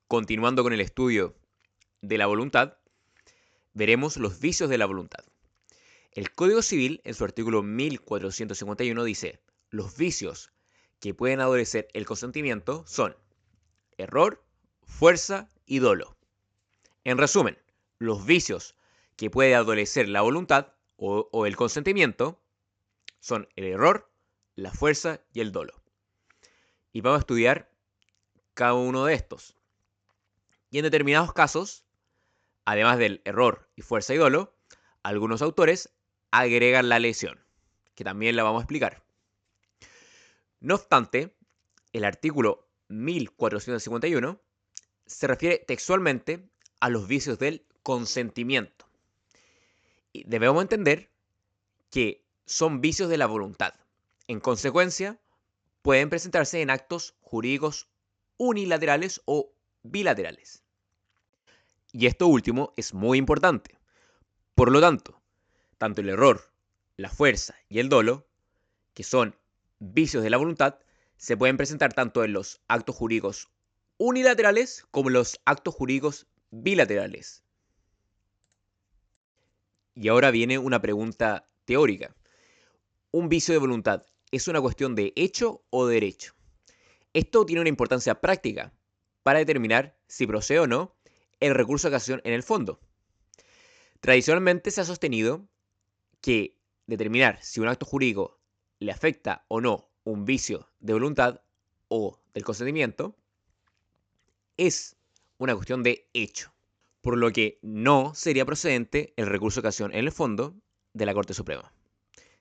Continuando con el estudio de la voluntad, veremos los vicios de la voluntad. El Código Civil, en su artículo 1451, dice: los vicios que pueden adolecer el consentimiento son error, fuerza y dolo. En resumen, los vicios que puede adolecer la voluntad o el consentimiento son el error, la fuerza y el dolo. Y vamos a estudiar cada uno de estos. Y en determinados casos, además del error y fuerza y dolo, algunos autores agregan la lesión, que también la vamos a explicar. No obstante, el artículo 1451 se refiere textualmente a los vicios del consentimiento. Y debemos entender que son vicios de la voluntad. En consecuencia, pueden presentarse en actos jurídicos unilaterales o bilaterales. Y esto último es muy importante. Por lo tanto, tanto el error, la fuerza y el dolo, que son vicios de la voluntad, se pueden presentar tanto en los actos jurídicos unilaterales como en los actos jurídicos bilaterales. Y ahora viene una pregunta teórica. ¿Un vicio de voluntad es una cuestión de hecho o derecho? Esto tiene una importancia práctica para determinar si procede o no el recurso de casación en el fondo. Tradicionalmente se ha sostenido que determinar si un acto jurídico le afecta o no un vicio de voluntad o del consentimiento es una cuestión de hecho, por lo que no sería procedente el recurso de casación en el fondo de la Corte Suprema,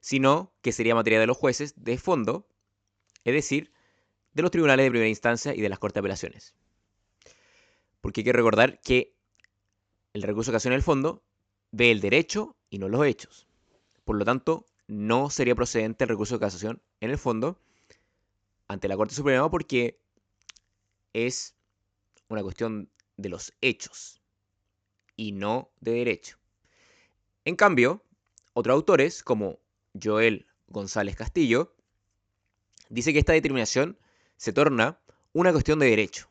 sino que sería materia de los jueces de fondo, es decir, de los tribunales de primera instancia y de las Cortes de Apelaciones. Porque hay que recordar que el recurso de casación en el fondo ve el derecho y no los hechos. Por lo tanto, no sería procedente el recurso de casación en el fondo ante la Corte Suprema porque es una cuestión de los hechos y no de derecho. En cambio, otros autores, como Joel González Castillo, dice que esta determinación se torna una cuestión de derecho,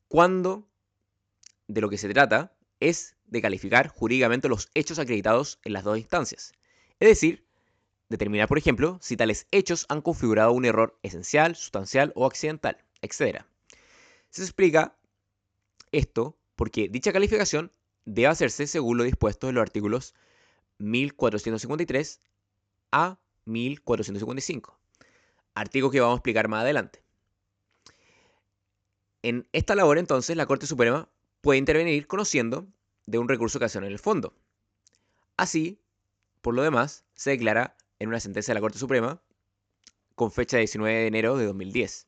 cuando de lo que se trata es de calificar jurídicamente los hechos acreditados en las dos instancias. Es decir, determinar, por ejemplo, si tales hechos han configurado un error esencial, sustancial o accidental, etc. Se explica esto porque dicha calificación debe hacerse según lo dispuesto en los artículos 1453 a 1455, artículos que vamos a explicar más adelante. En esta labor, entonces, la Corte Suprema puede intervenir conociendo de un recurso de casación en el fondo. Así, por lo demás, se declara en una sentencia de la Corte Suprema con fecha 19 de enero de 2010,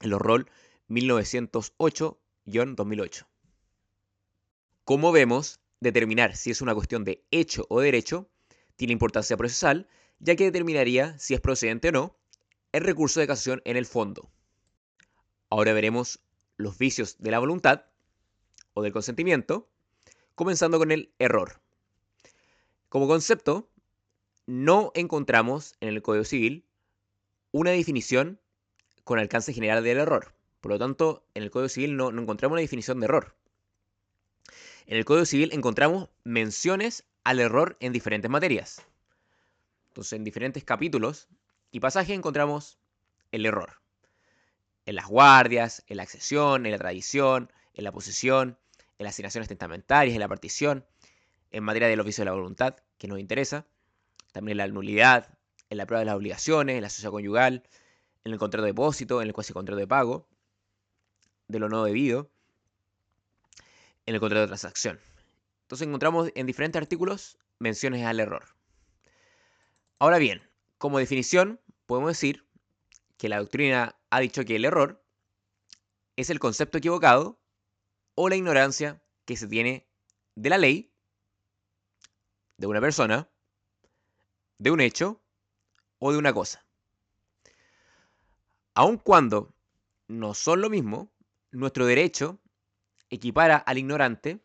en los rol 1908-2008. Como vemos, determinar si es una cuestión de hecho o derecho tiene importancia procesal, ya que determinaría si es procedente o no el recurso de casación en el fondo. Ahora veremos los vicios de la voluntad o del consentimiento, comenzando con el error. Como concepto, no encontramos en el Código Civil una definición con alcance general del error. Por lo tanto, en el Código Civil no encontramos una definición de error. En el Código Civil encontramos menciones al error en diferentes materias. Entonces, en diferentes capítulos y pasajes encontramos el error. En las guardias, en la accesión, en la tradición, en la posesión, en las asignaciones testamentarias, en la partición, en materia del oficio de la voluntad, que nos interesa, también en la nulidad, en la prueba de las obligaciones, en la sociedad conyugal, en el contrato de depósito, en el cuasi contrato de pago, de lo no debido, en el contrato de transacción. Entonces encontramos en diferentes artículos menciones al error. Ahora bien, como definición, podemos decir que la doctrina ha dicho que el error es el concepto equivocado o la ignorancia que se tiene de la ley, de una persona, de un hecho o de una cosa. Aun cuando no son lo mismo, nuestro derecho equipara al ignorante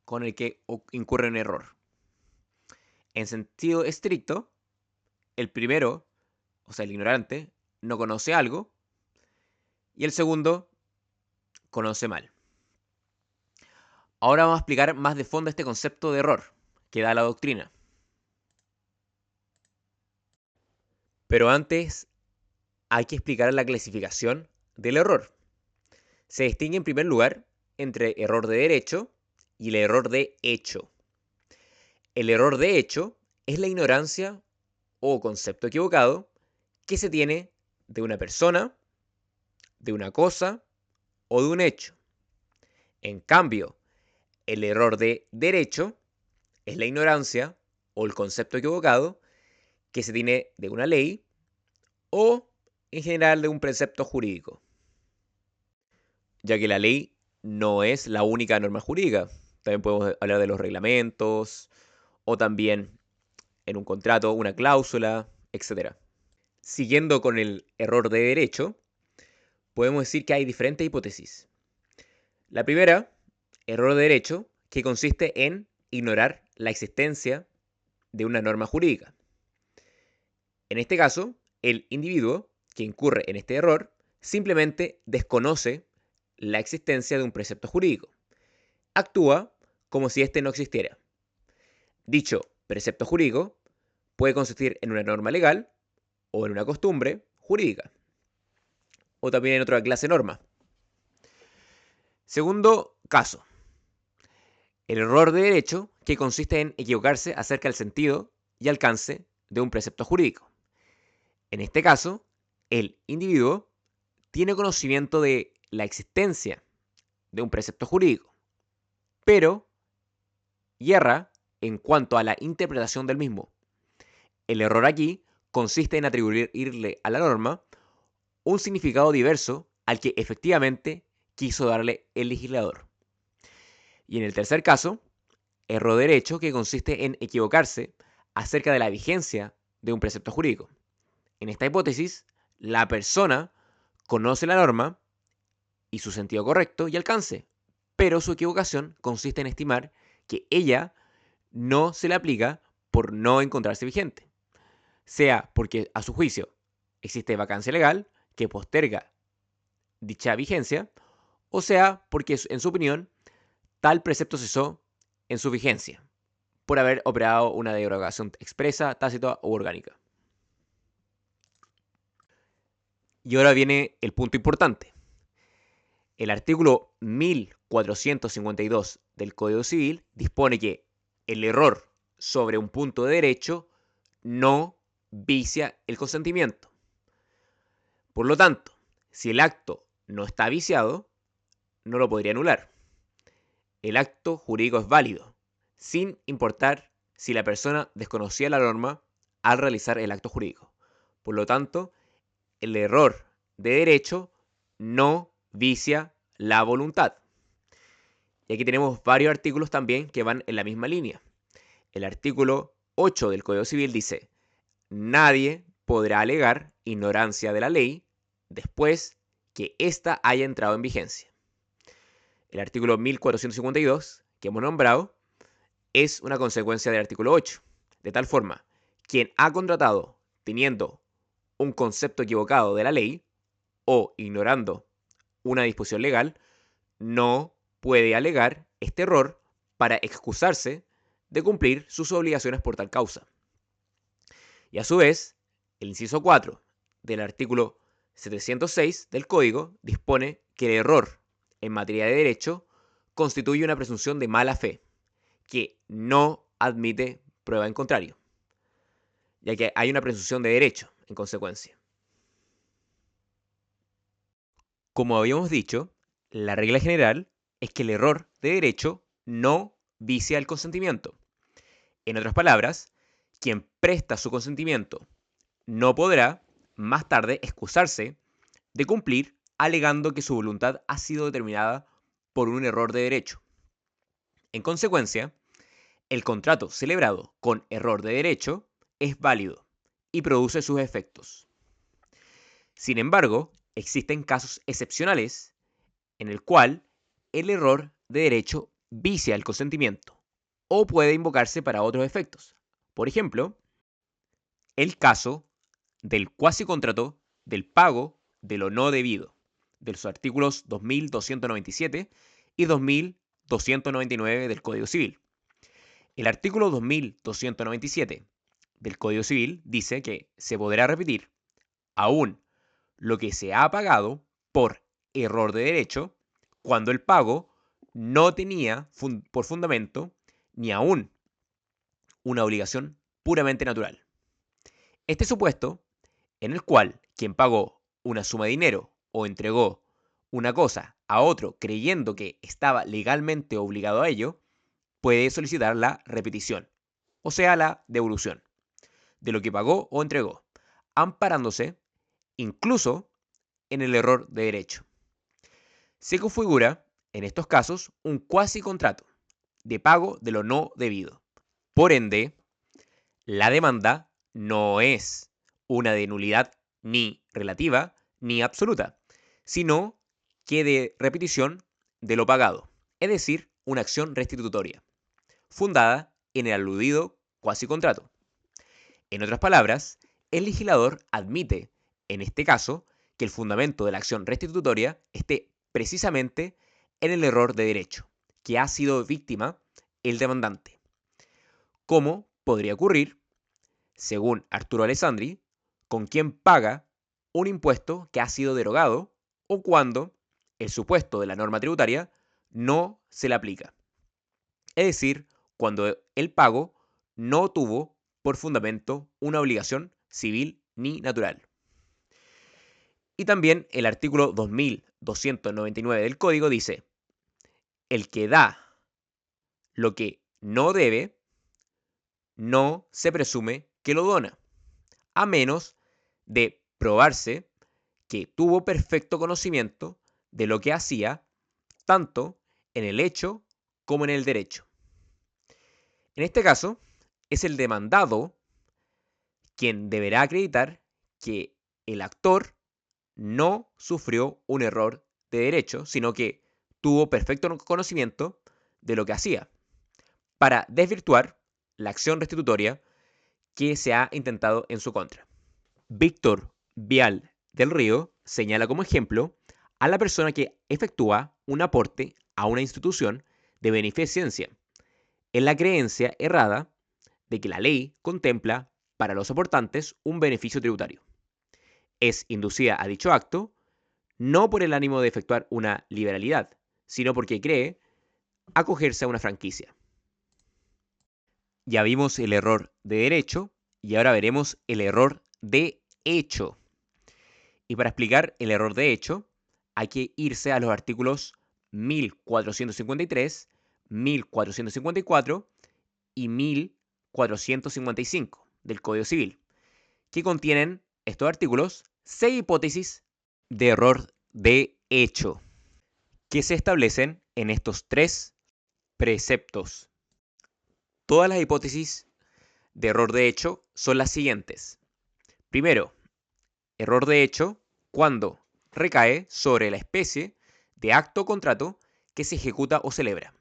con el que incurre en error. En sentido estricto, el primero, o sea, el ignorante, no conoce algo, y el segundo conoce mal. Ahora vamos a explicar más de fondo este concepto de error que da la doctrina. Pero antes hay que explicar la clasificación del error. Se distingue en primer lugar entre error de derecho y el error de hecho. El error de hecho es la ignorancia o concepto equivocado que se tiene de una persona, de una cosa o de un hecho. En cambio, el error de derecho es la ignorancia o el concepto equivocado que se tiene de una ley o, en general, de un precepto jurídico, ya que la ley no es la única norma jurídica. También podemos hablar de los reglamentos o también en un contrato una cláusula, etc. Siguiendo con el error de derecho, podemos decir que hay diferentes hipótesis. La primera, error de derecho, que consiste en ignorar la existencia de una norma jurídica. En este caso, el individuo que incurre en este error simplemente desconoce la existencia de un precepto jurídico. Actúa como si éste no existiera. Dicho precepto jurídico puede consistir en una norma legal o en una costumbre jurídica, o también en otra clase de norma. Segundo caso, el error de derecho, que consiste en equivocarse acerca del sentido y alcance de un precepto jurídico. En este caso, el individuo tiene conocimiento de la existencia de un precepto jurídico, pero yerra en cuanto a la interpretación del mismo. El error aquí consiste en atribuirle a la norma un significado diverso al que efectivamente quiso darle el legislador. Y en el tercer caso, error de derecho, que consiste en equivocarse acerca de la vigencia de un precepto jurídico. En esta hipótesis, la persona conoce la norma y su sentido correcto y alcance, pero su equivocación consiste en estimar que ella no se le aplica por no encontrarse vigente, sea porque a su juicio existe vacancia legal que posterga dicha vigencia, o sea porque en su opinión tal precepto cesó en su vigencia por haber operado una derogación expresa, tácita u orgánica. Y ahora viene el punto importante. El artículo 1452 del Código Civil dispone que el error sobre un punto de derecho no vicia el consentimiento. Por lo tanto, si el acto no está viciado, no lo podría anular. El acto jurídico es válido, sin importar si la persona desconocía la norma al realizar el acto jurídico. Por lo tanto, el error de derecho no vicia la voluntad. Y aquí tenemos varios artículos también que van en la misma línea. El artículo 8 del Código Civil dice: nadie podrá alegar ignorancia de la ley después que ésta haya entrado en vigencia. El artículo 1452, que hemos nombrado, es una consecuencia del artículo 8. De tal forma, quien ha contratado teniendo un concepto equivocado de la ley o ignorando una disposición legal, no puede alegar este error para excusarse de cumplir sus obligaciones por tal causa. Y a su vez, el inciso 4 del artículo 706 del Código dispone que el error en materia de derecho constituye una presunción de mala fe, que no admite prueba en contrario, ya que hay una presunción de derecho en consecuencia. Como habíamos dicho, la regla general es que el error de derecho no vicia el consentimiento. En otras palabras, quien presta su consentimiento no podrá, más tarde, excusarse de cumplir alegando que su voluntad ha sido determinada por un error de derecho. En consecuencia, el contrato celebrado con error de derecho es válido y produce sus efectos. Sin embargo, existen casos excepcionales en el cual el error de derecho vicia el consentimiento o puede invocarse para otros efectos. Por ejemplo, el caso del cuasicontrato del pago de lo no debido, de los artículos 2297 y 2299 del Código Civil. El artículo 2297 del Código Civil dice que se podrá repetir aún lo que se ha pagado por error de derecho cuando el pago no tenía por fundamento ni aún una obligación puramente natural. Este supuesto, en el cual quien pagó una suma de dinero o entregó una cosa a otro creyendo que estaba legalmente obligado a ello, puede solicitar la repetición, o sea, la devolución de lo que pagó o entregó, amparándose incluso en el error de derecho. Se configura, en estos casos, un cuasi contrato de pago de lo no debido. Por ende, la demanda no es una de nulidad ni relativa ni absoluta, sino que de repetición de lo pagado, es decir, una acción restitutoria, fundada en el aludido cuasi contrato. En otras palabras, el legislador admite, en este caso, que el fundamento de la acción restitutoria esté precisamente en el error de derecho, que ha sido víctima el demandante. ¿Cómo podría ocurrir, según Arturo Alessandri, con quien paga un impuesto que ha sido derogado o cuando el supuesto de la norma tributaria no se le aplica? Es decir, cuando el pago no tuvo por fundamento una obligación civil ni natural. Y también el artículo 2299 del Código dice, el que da lo que no debe, no se presume que lo dona, a menos de probarse que tuvo perfecto conocimiento de lo que hacía, tanto en el hecho como en el derecho. En este caso, es el demandado quien deberá acreditar que el actor no sufrió un error de derecho, sino que tuvo perfecto conocimiento de lo que hacía, para desvirtuar la acción restitutoria que se ha intentado en su contra. Víctor Vial del Río señala como ejemplo a la persona que efectúa un aporte a una institución de beneficencia, en la creencia errada de que la ley contempla para los aportantes un beneficio tributario. Es inducida a dicho acto no por el ánimo de efectuar una liberalidad, sino porque cree acogerse a una franquicia. Ya vimos el error de derecho y ahora veremos el error de hecho. Y para explicar el error de hecho, hay que irse a los artículos 1453, 1454 y 1455 del Código Civil, que contienen estos artículos 6 hipótesis de error de hecho, que se establecen en estos 3 preceptos. Todas las hipótesis de error de hecho son las siguientes. Primero, error de hecho cuando recae sobre la especie de acto o contrato que se ejecuta o celebra.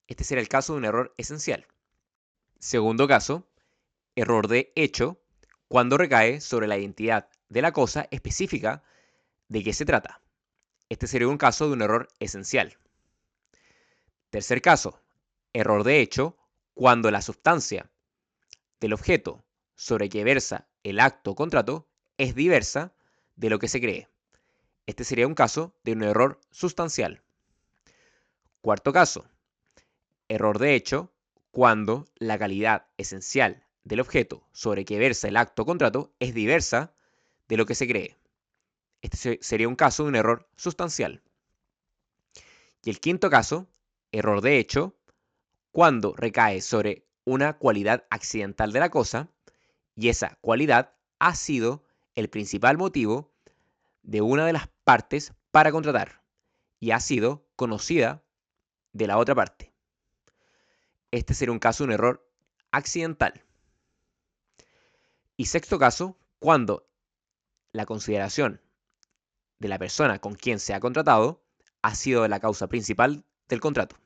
Este será el caso de un error esencial. Segundo caso, error de hecho cuando recae sobre la identidad de la cosa específica de qué se trata. Este sería un caso de un error esencial. Tercer caso, error de hecho cuando la sustancia del objeto sobre que versa el acto o contrato es diversa de lo que se cree. Este sería un caso de un error sustancial. Cuarto caso, error de hecho cuando la calidad esencial del objeto sobre que versa el acto o contrato es diversa de lo que se cree. Este sería un caso de un error sustancial. Y el quinto caso, error de hecho, cuando recae sobre una cualidad accidental de la cosa y esa cualidad ha sido el principal motivo de una de las partes para contratar y ha sido conocida de la otra parte. Este sería un caso de un error accidental. Y sexto caso, cuando la consideración de la persona con quien se ha contratado ha sido la causa principal del contrato.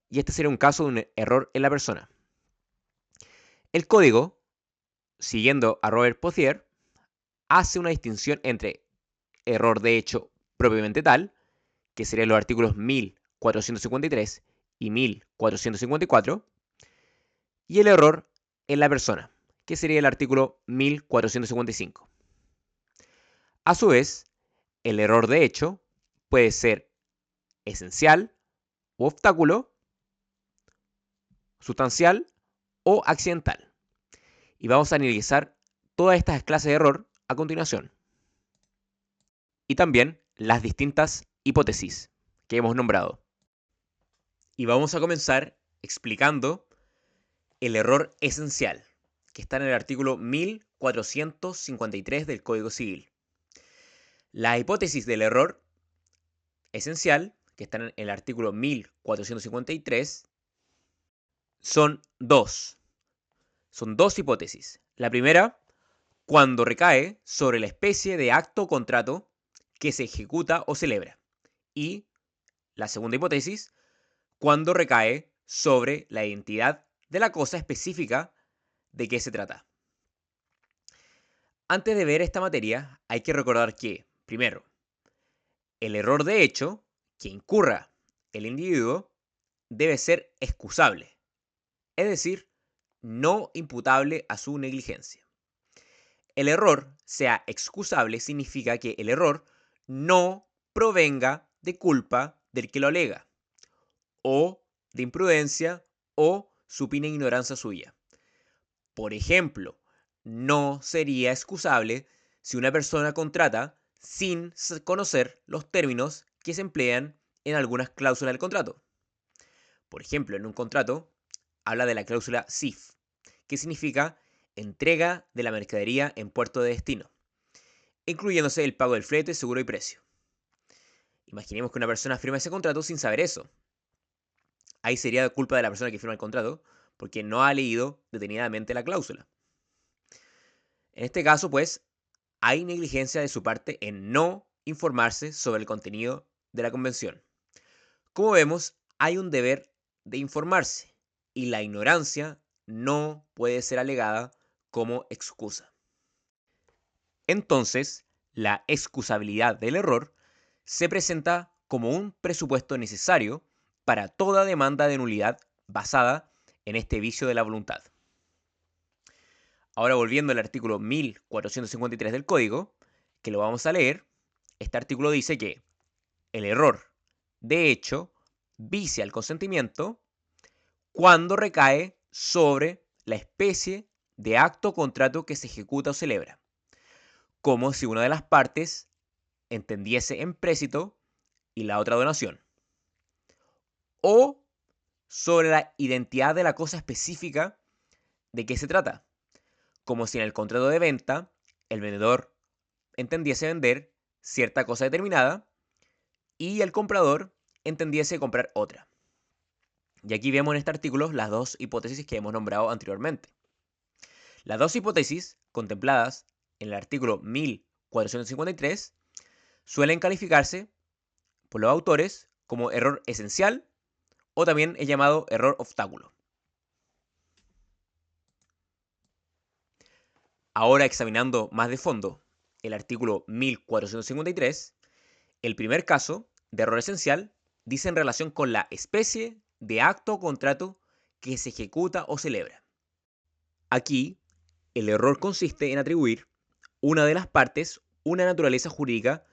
Y este sería un caso de un error en la persona. El código, siguiendo a Robert Pothier, hace una distinción entre error de hecho propiamente tal, que serían los artículos 1453 y 1454, y el error en la persona, que sería el artículo 1455. A su vez, el error de hecho puede ser esencial o obstáculo, sustancial o accidental. Y vamos a analizar todas estas clases de error a continuación. Y también las distintas hipótesis que hemos nombrado. Y vamos a comenzar explicando el error esencial, que está en el artículo 1453 del Código Civil. La hipótesis del error esencial, que está en el artículo 1453, son dos. Son dos hipótesis. La primera, cuando recae sobre la especie de acto o contrato que se ejecuta o celebra. Y la segunda hipótesis, cuando recae sobre la identidad de la cosa específica de qué se trata. Antes de ver esta materia, hay que recordar que, primero, el error de hecho que incurra el individuo debe ser excusable, es decir, no imputable a su negligencia. El error sea excusable significa que el error no provenga de culpa del que lo alega, o de imprudencia o supina ignorancia suya. Por ejemplo, no sería excusable si una persona contrata sin conocer los términos que se emplean en algunas cláusulas del contrato. Por ejemplo, en un contrato habla de la cláusula SIF, que significa entrega de la mercadería en puerto de destino, incluyéndose el pago del flete, seguro y precio. Imaginemos que una persona firma ese contrato sin saber eso. Ahí sería culpa de la persona que firma el contrato, porque no ha leído detenidamente la cláusula. En este caso, pues, hay negligencia de su parte en no informarse sobre el contenido de la convención. Como vemos, hay un deber de informarse y la ignorancia no puede ser alegada como excusa. Entonces, la excusabilidad del error se presenta como un presupuesto necesario para toda demanda de nulidad basada en este vicio de la voluntad. Ahora volviendo al artículo 1453 del Código, que lo vamos a leer, este artículo dice que el error, de hecho, vicia el consentimiento cuando recae sobre la especie de acto o contrato que se ejecuta o celebra, como si una de las partes entendiese empréstito y la otra donación, o sobre la identidad de la cosa específica de qué se trata, como si en el contrato de venta el vendedor entendiese vender cierta cosa determinada y el comprador entendiese comprar otra. Y aquí vemos en este artículo las dos hipótesis que hemos nombrado anteriormente. Las dos hipótesis contempladas en el artículo 1453 suelen calificarse por los autores como error esencial o también es llamado error obstáculo. Ahora examinando más de fondo el artículo 1453, el primer caso de error esencial dice en relación con la especie de acto o contrato que se ejecuta o celebra. Aquí, el error consiste en atribuir una de las partes una naturaleza jurídica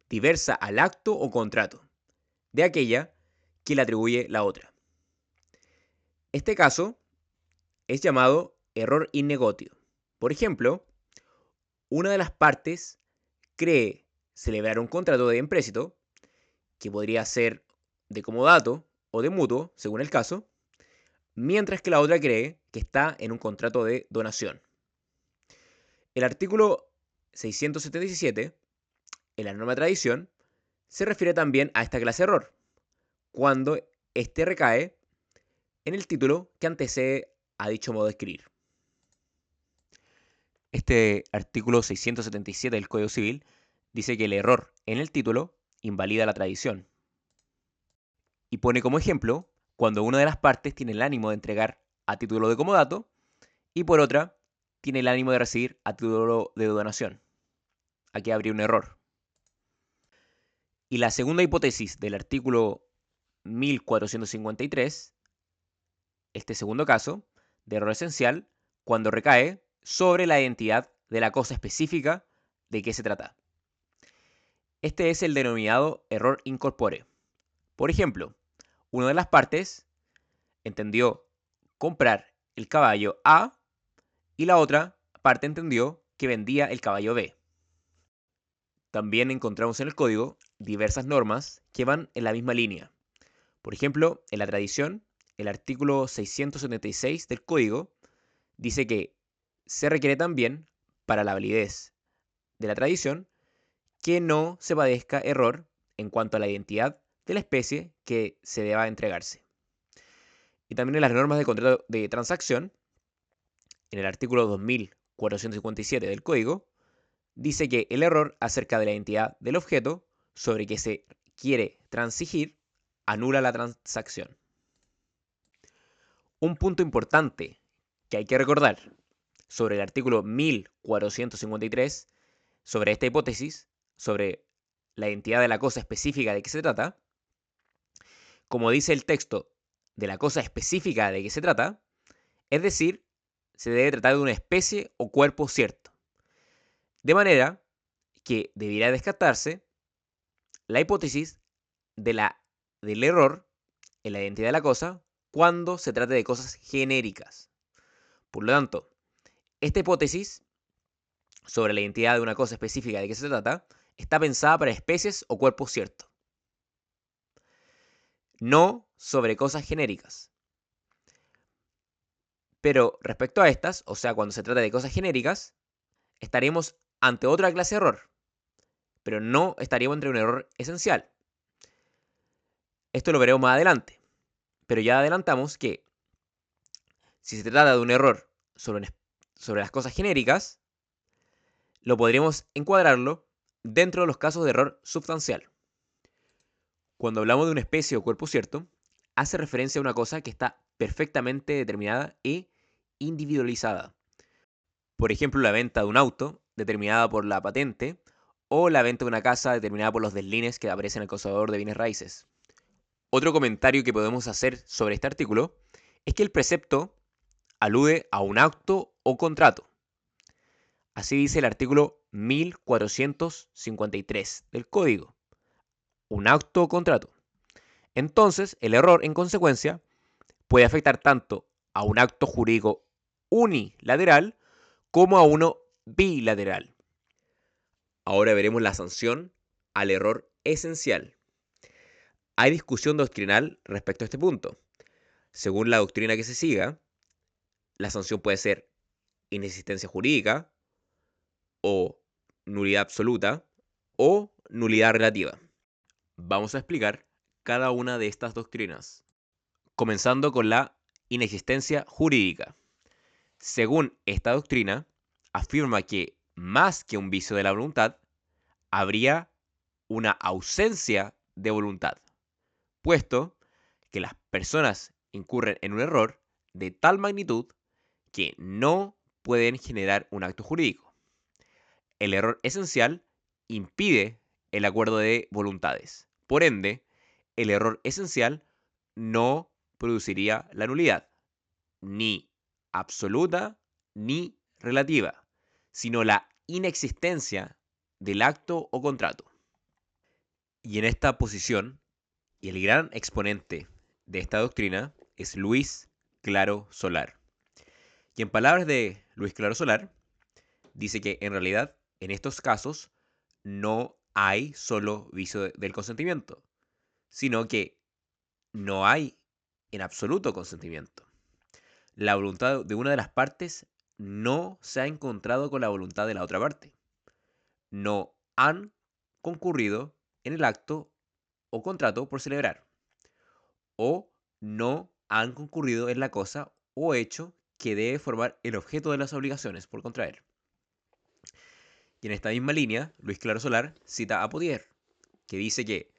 diversa al acto o contrato de aquella que le atribuye la otra. Este caso es llamado error in negotio. Por ejemplo, una de las partes cree celebrar un contrato de empréstito, que podría ser de comodato o de mutuo, según el caso, mientras que la otra cree que está en un contrato de donación. El artículo 677, en la norma de tradición, se refiere también a esta clase de error, cuando éste recae en el título que antecede a dicho modo de escribir. Este artículo 677 del Código Civil dice que el error en el título invalida la tradición. Y pone como ejemplo cuando una de las partes tiene el ánimo de entregar a título de comodato y por otra tiene el ánimo de recibir a título de donación. Aquí habría un error. Y la segunda hipótesis del artículo 1453, este segundo caso de error esencial, cuando recae sobre la identidad de la cosa específica de qué se trata. Este es el denominado error in corpore. Por ejemplo, una de las partes entendió comprar el caballo A y la otra parte entendió que vendía el caballo B. También encontramos en el código diversas normas que van en la misma línea. Por ejemplo, en la tradición, el artículo 676 del código dice que se requiere también, para la validez de la tradición, que no se padezca error en cuanto a la identidad de la especie que se deba entregarse. Y también en las normas de contrato de transacción, en el artículo 2457 del código, dice que el error acerca de la identidad del objeto sobre que se quiere transigir anula la transacción. Un punto importante que hay que recordar sobre el artículo 1453, sobre esta hipótesis, sobre la identidad de la cosa específica de que se trata, como dice el texto de la cosa específica de que se trata, es decir, se debe tratar de una especie o cuerpo cierto. De manera que debería descartarse la hipótesis del error en la identidad de la cosa cuando se trate de cosas genéricas. Por lo tanto, esta hipótesis sobre la identidad de una cosa específica de que se trata está pensada para especies o cuerpos ciertos, no sobre cosas genéricas. Pero respecto a estas, o sea, cuando se trata de cosas genéricas, estaríamos ante otra clase de error, pero no estaríamos entre un error esencial. Esto lo veremos más adelante, pero ya adelantamos que si se trata de un error sobre las cosas genéricas, lo podríamos encuadrarlo dentro de los casos de error sustancial. Cuando hablamos de una especie o cuerpo cierto, hace referencia a una cosa que está perfectamente determinada e individualizada. Por ejemplo, la venta de un auto, determinada por la patente, o la venta de una casa, determinada por los deslines que aparecen en el causador de bienes raíces. Otro comentario que podemos hacer sobre este artículo es que el precepto alude a un acto o contrato. Así dice el artículo 1453 del Código. Un acto o contrato. Entonces, el error, en consecuencia, puede afectar tanto a un acto jurídico unilateral como a uno bilateral. Ahora veremos la sanción al error esencial. Hay discusión doctrinal respecto a este punto. Según la doctrina que se siga, la sanción puede ser inexistencia jurídica, o nulidad absoluta, o nulidad relativa. Vamos a explicar cada una de estas doctrinas, comenzando con la inexistencia jurídica. Según esta doctrina, afirma que más que un vicio de la voluntad, habría una ausencia de voluntad, puesto que las personas incurren en un error de tal magnitud que no pueden generar un acto jurídico. El error esencial impide el acuerdo de voluntades. Por ende, el error esencial no produciría la nulidad, ni absoluta ni relativa, sino la inexistencia del acto o contrato. Y en esta posición, y el gran exponente de esta doctrina es Luis Claro Solar. Y en palabras de Luis Claro Solar, dice que en realidad en estos casos no hay solo vicio del consentimiento, sino que no hay en absoluto consentimiento. La voluntad de una de las partes no se ha encontrado con la voluntad de la otra parte. No han concurrido en el acto o contrato por celebrar, o no han concurrido en la cosa o hecho que debe formar el objeto de las obligaciones por contraer. Y en esta misma línea, Luis Claro Solar cita a Podier, que dice que,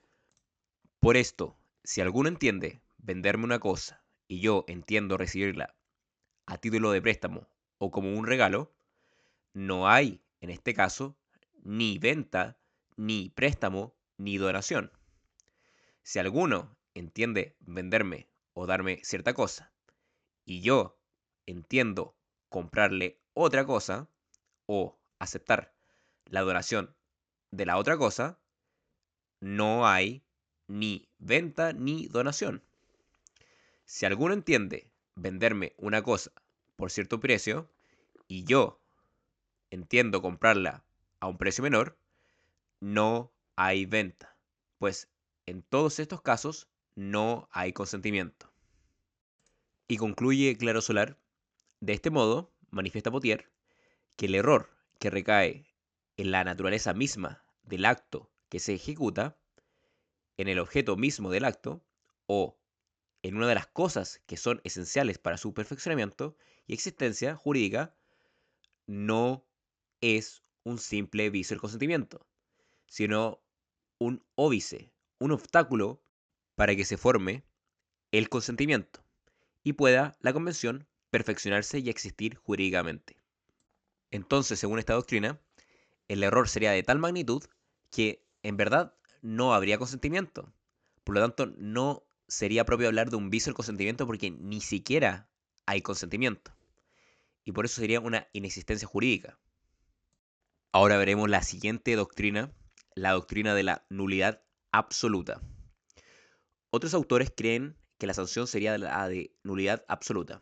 por esto, si alguno entiende venderme una cosa y yo entiendo recibirla a título de préstamo o como un regalo, no hay, en este caso, ni venta, ni préstamo, ni donación. Si alguno entiende venderme o darme cierta cosa y yo entiendo comprarle otra cosa o aceptar la donación de la otra cosa, no hay ni venta ni donación. Si alguno entiende venderme una cosa por cierto precio y yo entiendo comprarla a un precio menor, no hay venta, pues en todos estos casos no hay consentimiento. Y concluye Claro Solar, de este modo, manifiesta Potier, que el error que recae en la naturaleza misma del acto que se ejecuta, en el objeto mismo del acto, o en una de las cosas que son esenciales para su perfeccionamiento y existencia jurídica, no es un simple vicio del consentimiento, sino un óbice, un obstáculo para que se forme el consentimiento y pueda la convención perfeccionarse y existir jurídicamente. Entonces, según esta doctrina, el error sería de tal magnitud que en verdad no habría consentimiento. Por lo tanto, no sería propio hablar de un vicio del consentimiento porque ni siquiera hay consentimiento. Y por eso sería una inexistencia jurídica. Ahora veremos la siguiente doctrina, la doctrina de la nulidad absoluta. Otros autores creen que la sanción sería la de nulidad absoluta.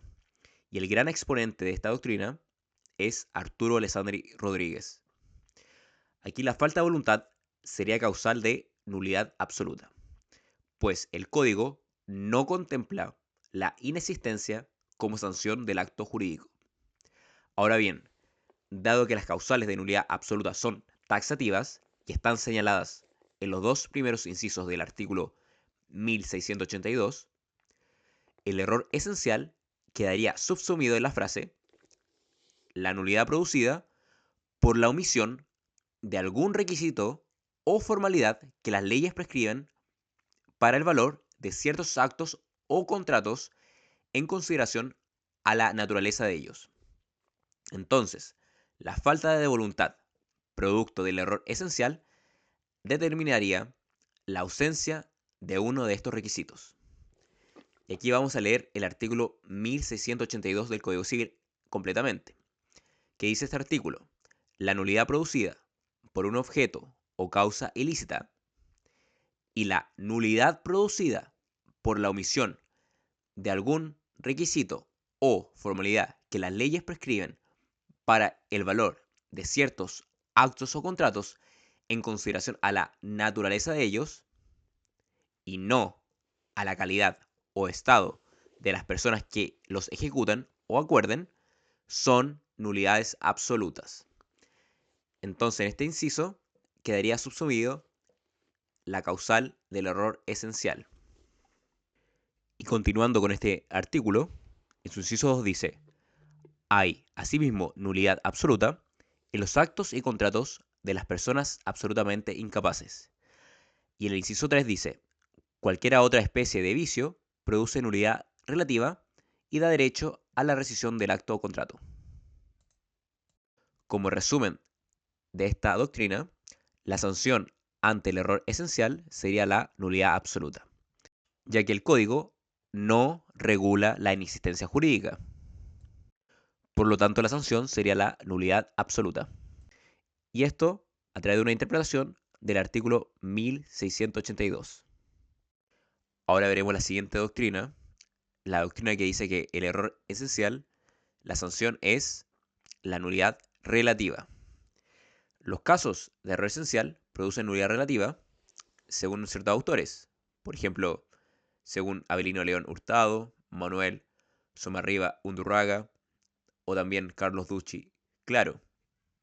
Y el gran exponente de esta doctrina es Arturo Alessandri Rodríguez. Aquí la falta de voluntad sería causal de nulidad absoluta, pues el código no contempla la inexistencia como sanción del acto jurídico. Ahora bien, dado que las causales de nulidad absoluta son taxativas y están señaladas en los dos primeros incisos del artículo 1682, el error esencial quedaría subsumido en la frase la nulidad producida por la omisión de algún requisito o formalidad que las leyes prescriben para el valor de ciertos actos o contratos en consideración a la naturaleza de ellos. Entonces, la falta de voluntad, producto del error esencial, determinaría la ausencia de uno de estos requisitos. Y aquí vamos a leer el artículo 1682 del Código Civil completamente. ¿Qué dice este artículo? La nulidad producida por un objeto o causa ilícita y la nulidad producida por la omisión de algún requisito o formalidad que las leyes prescriben para el valor de ciertos actos o contratos en consideración a la naturaleza de ellos y no a la calidad o estado de las personas que los ejecutan o acuerden, son nulidades absolutas. Entonces, en este inciso quedaría subsumido la causal del error esencial. Y continuando con este artículo, en su inciso 2 dice, hay, asimismo, nulidad absoluta en los actos y contratos de las personas absolutamente incapaces. Y en el inciso 3 dice, cualquiera otra especie de vicio produce nulidad relativa y da derecho a la rescisión del acto o contrato. Como resumen de esta doctrina, la sanción ante el error esencial sería la nulidad absoluta, ya que el código no regula la inexistencia jurídica. Por lo tanto, la sanción sería la nulidad absoluta. Y esto a través de una interpretación del artículo 1682. Ahora veremos la siguiente doctrina, la doctrina que dice que el error esencial, la sanción es la nulidad relativa. Los casos de error esencial producen nulidad relativa según ciertos autores. Por ejemplo, según Avelino León Hurtado, Manuel Somarriba Undurraga o también Carlos Ducci. Claro.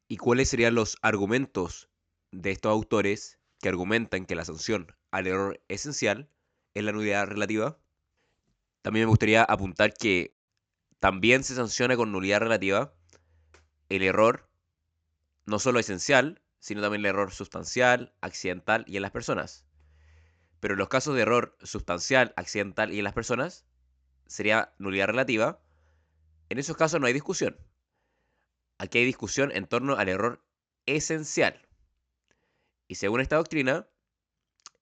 ¿Y cuáles serían los argumentos de estos autores que argumentan que la sanción al error esencial es la nulidad relativa? También me gustaría apuntar que también se sanciona con nulidad relativa el error no solo esencial, sino también el error sustancial, accidental y en las personas. Pero en los casos de error sustancial, accidental y en las personas, sería nulidad relativa. En esos casos no hay discusión. Aquí hay discusión en torno al error esencial. Y según esta doctrina,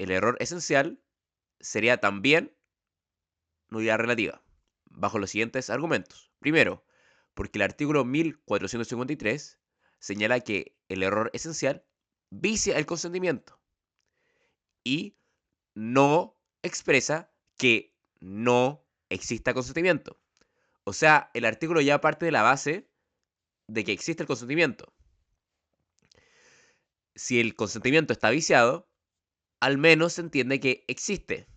el error esencial sería también nulidad relativa, bajo los siguientes argumentos. Primero, porque el artículo 1453 señala que el error esencial vicia el consentimiento y no expresa que no exista consentimiento. O sea, el artículo ya parte de la base de que existe el consentimiento. Si el consentimiento está viciado, al menos se entiende que existe.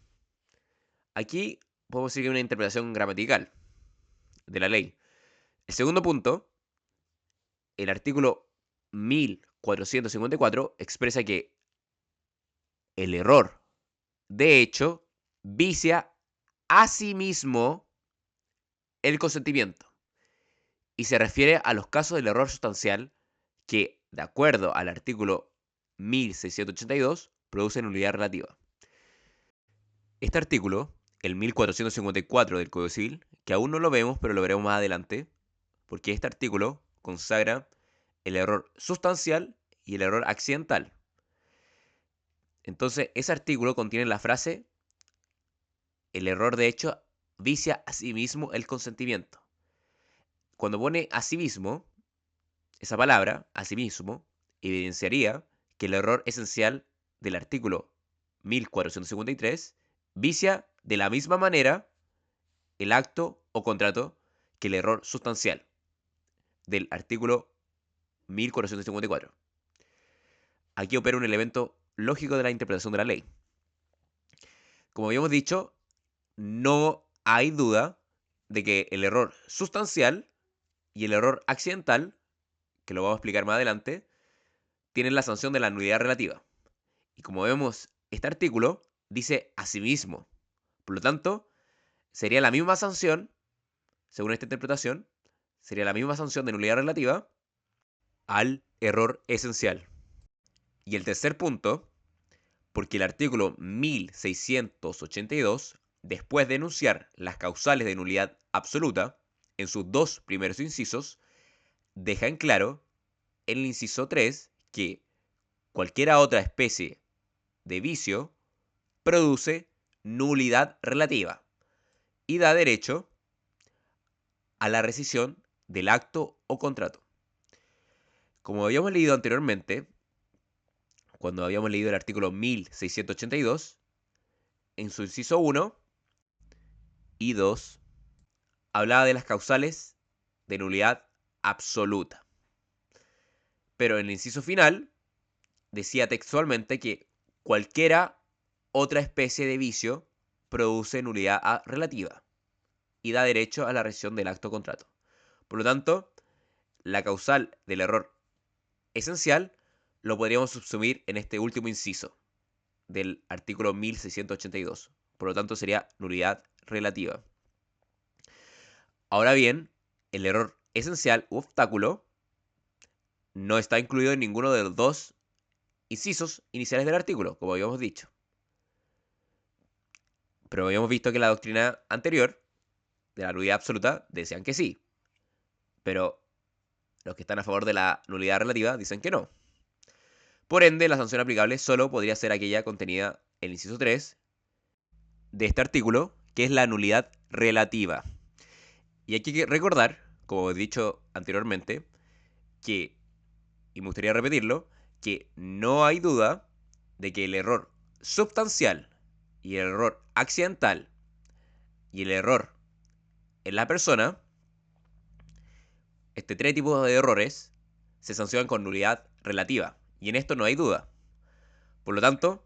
Aquí podemos seguir una interpretación gramatical de la ley. El segundo punto, el artículo 1454 expresa que el error de hecho vicia a sí mismo el consentimiento y se refiere a los casos del error sustancial que, de acuerdo al artículo 1682, produce nulidad relativa. Este artículo, el 1454 del Código Civil, que aún no lo vemos, pero lo veremos más adelante, porque este artículo consagra el error sustancial y el error accidental. Entonces, ese artículo contiene la frase: el error de hecho vicia a sí mismo el consentimiento. Cuando pone a sí mismo, esa palabra, a sí mismo, evidenciaría que el error esencial del artículo 1453 vicia de la misma manera el acto o contrato que el error sustancial del artículo 1454. Aquí opera un elemento lógico de la interpretación de la ley. Como habíamos dicho, no hay duda de que el error sustancial y el error accidental, que lo vamos a explicar más adelante, tienen la sanción de la nulidad relativa. Y como vemos, este artículo dice asimismo. Por lo tanto, sería la misma sanción, según esta interpretación, sería la misma sanción de nulidad relativa al error esencial. Y el tercer punto, porque el artículo 1682, después de enunciar las causales de nulidad absoluta, en sus dos primeros incisos, deja en claro en el inciso 3 que cualquiera otra especie de vicio produce nulidad relativa y da derecho a la rescisión del acto o contrato. Como habíamos leído anteriormente, cuando habíamos leído el artículo 1682, en su inciso 1 y 2, hablaba de las causales de nulidad absoluta. Pero en el inciso final decía textualmente que cualquiera otra especie de vicio produce nulidad relativa y da derecho a la rescisión del acto o contrato. Por lo tanto, la causal del error esencial lo podríamos subsumir en este último inciso del artículo 1682. Por lo tanto, sería nulidad relativa. Ahora bien, el error esencial u obstáculo no está incluido en ninguno de los dos incisos iniciales del artículo, como habíamos dicho. Pero habíamos visto que la doctrina anterior de la nulidad absoluta decían que sí. Pero los que están a favor de la nulidad relativa dicen que no. Por ende, la sanción aplicable solo podría ser aquella contenida en el inciso 3 de este artículo, que es la nulidad relativa. Y hay que recordar, como he dicho anteriormente, que, y me gustaría repetirlo, que no hay duda de que el error sustancial y el error accidental y el error en la persona, este tres tipos de errores, se sancionan con nulidad relativa. Y en esto no hay duda. Por lo tanto,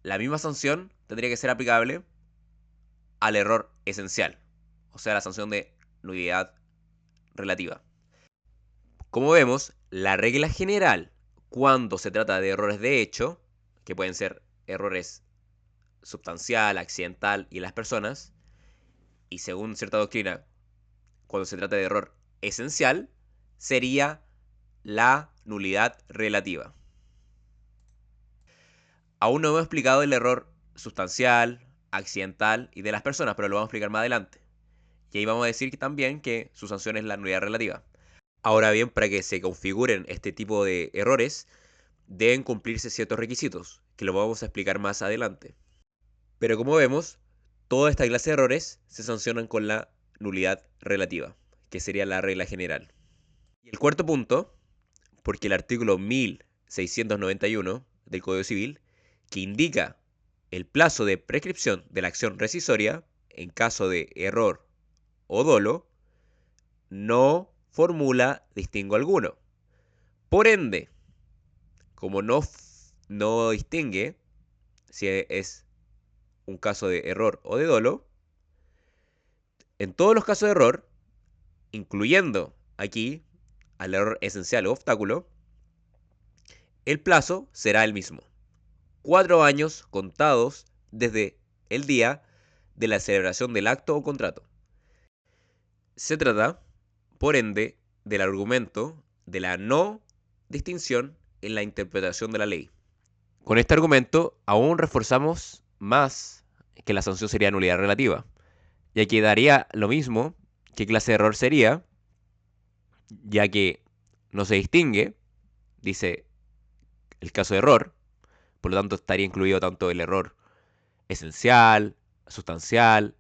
la misma sanción tendría que ser aplicable al error esencial, o sea, la sanción de nulidad relativa. Como vemos, la regla general cuando se trata de errores de hecho, que pueden ser errores sustancial, accidental y en las personas, y según cierta doctrina, cuando se trata de error esencial, sería la nulidad relativa. Aún no hemos explicado el error sustancial, accidental y de las personas, pero lo vamos a explicar más adelante. Y ahí vamos a decir también que su sanción es la nulidad relativa. Ahora bien, para que se configuren este tipo de errores, deben cumplirse ciertos requisitos, que lo vamos a explicar más adelante. Pero como vemos, toda esta clase de errores se sancionan con la nulidad relativa, que sería la regla general. Y el cuarto punto, porque el artículo 1691 del Código Civil, que indica el plazo de prescripción de la acción rescisoria en caso de error o dolo, no formula distingo alguno. Por ende, como no distingue si es un caso de error o de dolo, en todos los casos de error, incluyendo aquí al error esencial o obstáculo, el plazo será el mismo. 4 años contados desde el día de la celebración del acto o contrato. Se trata, por ende, del argumento de la no distinción en la interpretación de la ley. Con este argumento aún reforzamos más que la sanción sería nulidad relativa, ya que daría lo mismo qué clase de error sería, ya que no se distingue, dice el caso de error, por lo tanto estaría incluido tanto el error esencial, sustancial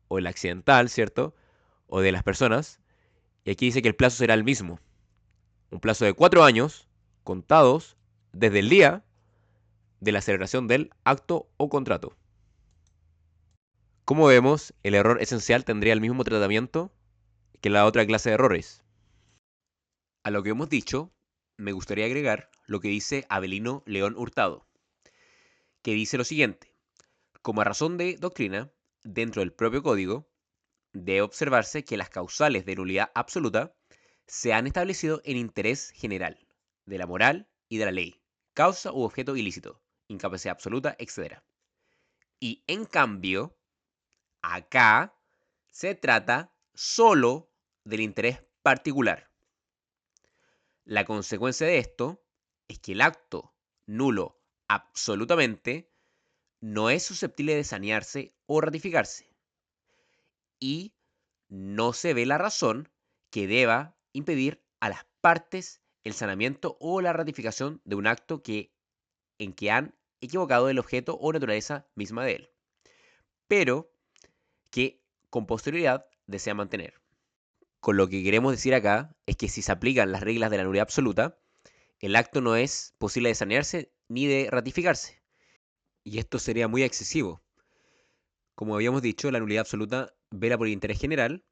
o el accidental, ¿cierto? O de las personas. Y aquí dice que el plazo será el mismo. Un plazo de 4 años contados desde el día de la celebración del acto o contrato. Como vemos, el error esencial tendría el mismo tratamiento que la otra clase de errores. A lo que hemos dicho, me gustaría agregar lo que dice Avelino León Hurtado, que dice lo siguiente: como razón de doctrina, dentro del propio código, debe observarse que las causales de nulidad absoluta se han establecido en interés general, de la moral y de la ley, causa u objeto ilícito, incapacidad absoluta, etc. Y en cambio, acá se trata solo del interés particular. La consecuencia de esto es que el acto nulo absolutamente no es susceptible de sanearse o ratificarse, y no se ve la razón que deba impedir a las partes el sanamiento o la ratificación de un acto en que han equivocado el objeto o naturaleza misma de él, pero que con posterioridad desea mantener. Con lo que queremos decir acá es que si se aplican las reglas de la nulidad absoluta, el acto no es posible de sanearse ni de ratificarse. Y esto sería muy excesivo. Como habíamos dicho, la nulidad absoluta vela por el interés general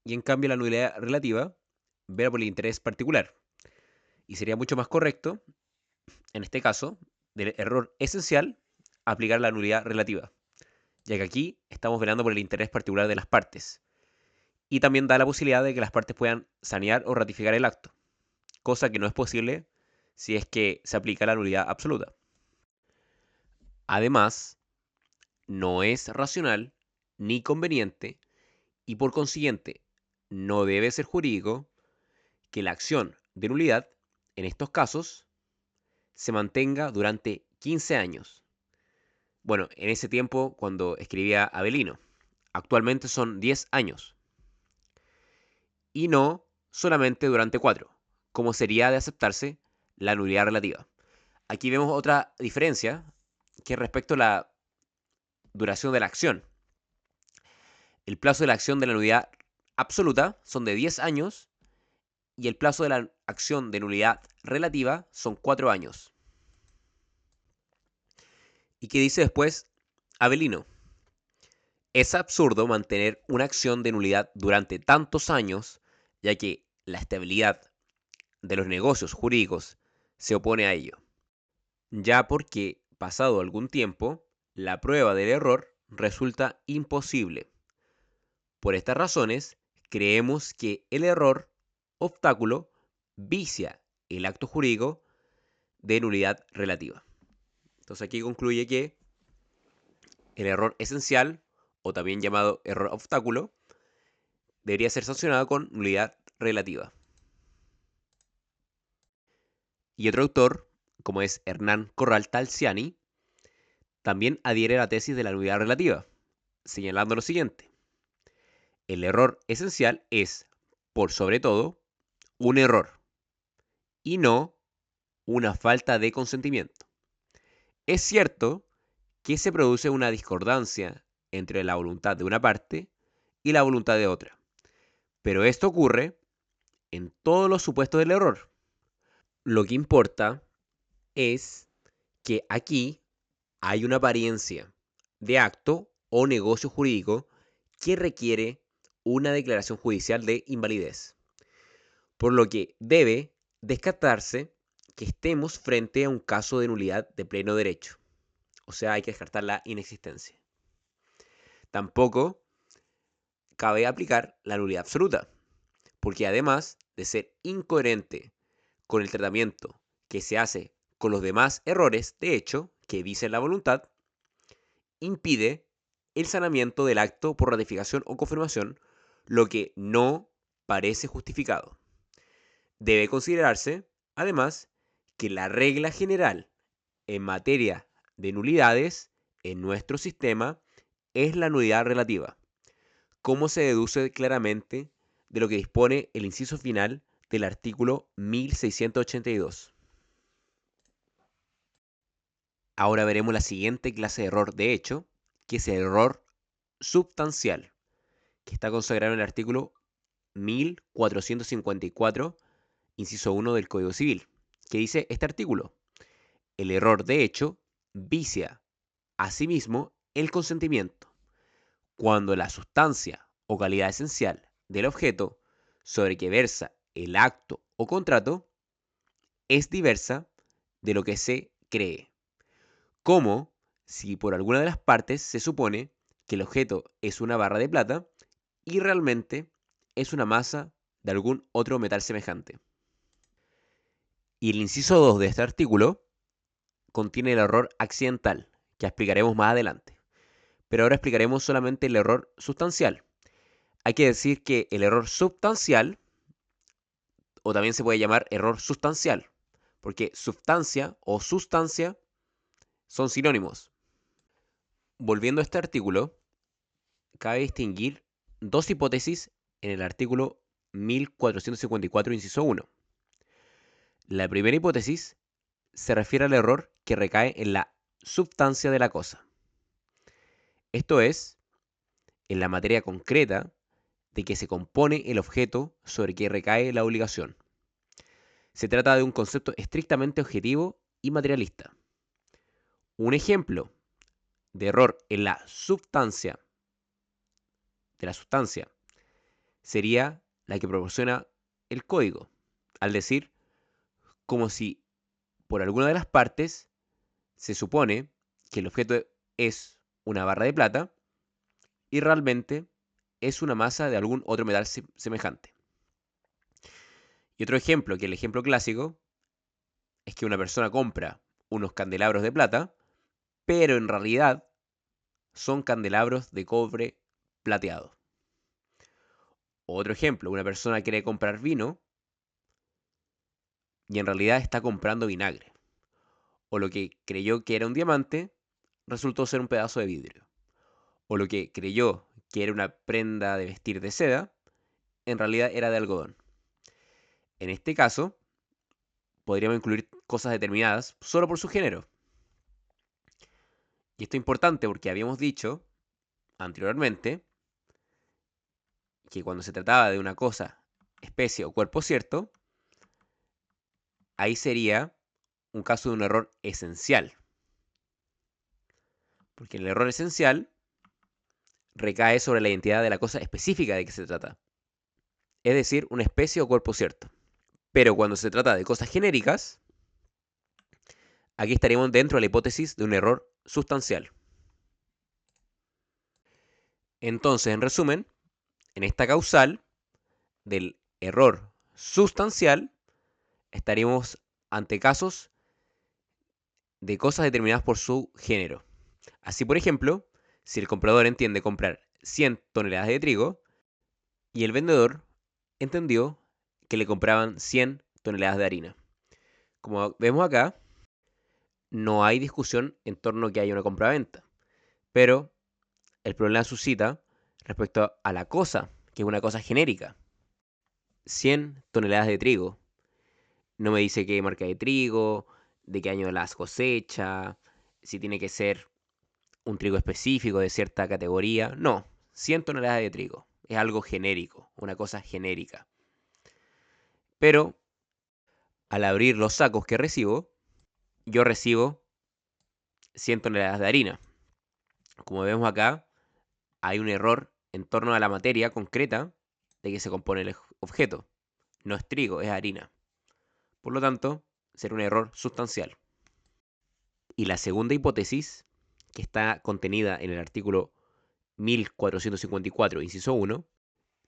y en cambio la nulidad relativa vela por el interés particular. Y sería mucho más correcto, en este caso, del error esencial, aplicar la nulidad relativa, ya que aquí estamos velando por el interés particular de las partes. Y también da la posibilidad de que las partes puedan sanear o ratificar el acto, cosa que no es posible si es que se aplica la nulidad absoluta. Además, no es racional ni conveniente y por consiguiente no debe ser jurídico que la acción de nulidad, en estos casos, se mantenga durante 15 años. Bueno, en ese tiempo cuando escribía Avelino. Actualmente son 10 años. Y no solamente durante 4, como sería de aceptarse la nulidad relativa. Aquí vemos otra diferencia, que es respecto a la duración de la acción. El plazo de la acción de la nulidad absoluta son de 10 años y el plazo de la acción de nulidad relativa son 4 años. ¿Y qué dice después Avelino? Es absurdo mantener una acción de nulidad durante tantos años, ya que la estabilidad de los negocios jurídicos se opone a ello, ya porque, pasado algún tiempo, la prueba del error resulta imposible. Por estas razones, creemos que el error obstáculo vicia el acto jurídico de nulidad relativa. Entonces aquí concluye que el error esencial, o también llamado error obstáculo, debería ser sancionado con nulidad relativa. Y otro autor, como es Hernán Corral Talciani, también adhiere a la tesis de la nulidad relativa, señalando lo siguiente: el error esencial es, por sobre todo, un error y no una falta de consentimiento. Es cierto que se produce una discordancia entre la voluntad de una parte y la voluntad de otra, pero esto ocurre en todos los supuestos del error. Lo que importa es que aquí hay una apariencia de acto o negocio jurídico que requiere una declaración judicial de invalidez, por lo que debe descartarse que estemos frente a un caso de nulidad de pleno derecho, o sea, hay que descartar la inexistencia. Tampoco cabe aplicar la nulidad absoluta, porque además de ser incoherente con el tratamiento que se hace con los demás errores de hecho que dice la voluntad, impide el sanamiento del acto por ratificación o confirmación, lo que no parece justificado. Debe considerarse, además, que la regla general en materia de nulidades en nuestro sistema es la nulidad relativa, como se deduce claramente de lo que dispone el inciso final del artículo 1682. Ahora veremos la siguiente clase de error de hecho, que es el error substancial, que está consagrado en el artículo 1454, inciso 1 del Código Civil, que dice este artículo: el error de hecho vicia asimismo el consentimiento, cuando la sustancia o calidad esencial del objeto sobre que versa el acto o contrato es diversa de lo que se cree, como si por alguna de las partes se supone que el objeto es una barra de plata y realmente es una masa de algún otro metal semejante. Y el inciso 2 de este artículo contiene el error accidental, que explicaremos más adelante. Pero ahora explicaremos solamente el error sustancial. Hay que decir que el error substancial, o también se puede llamar error sustancial, porque substancia o sustancia son sinónimos. Volviendo a este artículo, cabe distinguir dos hipótesis en el artículo 1454, inciso 1. La primera hipótesis se refiere al error que recae en la substancia de la cosa. Esto es, en la materia concreta de que se compone el objeto sobre que recae la obligación. Se trata de un concepto estrictamente objetivo y materialista. Un ejemplo de error en la substancia de la sustancia sería la que proporciona el código, al decir como si por alguna de las partes se supone que el objeto es una barra de plata y realmente es una masa de algún otro metal semejante. Y otro ejemplo, que el ejemplo clásico, es que una persona compra unos candelabros de plata, pero en realidad son candelabros de cobre plateado. Otro ejemplo, una persona quiere comprar vino y en realidad está comprando vinagre. O lo que creyó que era un diamante resultó ser un pedazo de vidrio. O lo que creyó que era una prenda de vestir de seda, en realidad era de algodón. En este caso, podríamos incluir cosas determinadas solo por su género. Y esto es importante porque habíamos dicho anteriormente que cuando se trataba de una cosa, especie o cuerpo cierto, ahí sería un caso de un error esencial. Porque el error esencial recae sobre la identidad de la cosa específica de que se trata. Es decir, una especie o cuerpo cierto. Pero cuando se trata de cosas genéricas, aquí estaríamos dentro de la hipótesis de un error sustancial. Entonces, en resumen, en esta causal del error sustancial, estaríamos ante casos de cosas determinadas por su género. Así, por ejemplo, si el comprador entiende comprar 100 toneladas de trigo y el vendedor entendió que le compraban 100 toneladas de harina. Como vemos acá, no hay discusión en torno a que haya una compraventa, pero el problema suscita respecto a la cosa, que es una cosa genérica. 100 toneladas de trigo. No me dice qué marca de trigo, de qué año las cosecha, si tiene que ser un trigo específico de cierta categoría. No, 100 toneladas de trigo. Es algo genérico, una cosa genérica. Pero al abrir los sacos que recibo, yo recibo 100 toneladas de harina. Como vemos acá, hay un error en torno a la materia concreta de que se compone el objeto. No es trigo, es harina. Por lo tanto, será un error sustancial. Y la segunda hipótesis, que está contenida en el artículo 1454, inciso 1,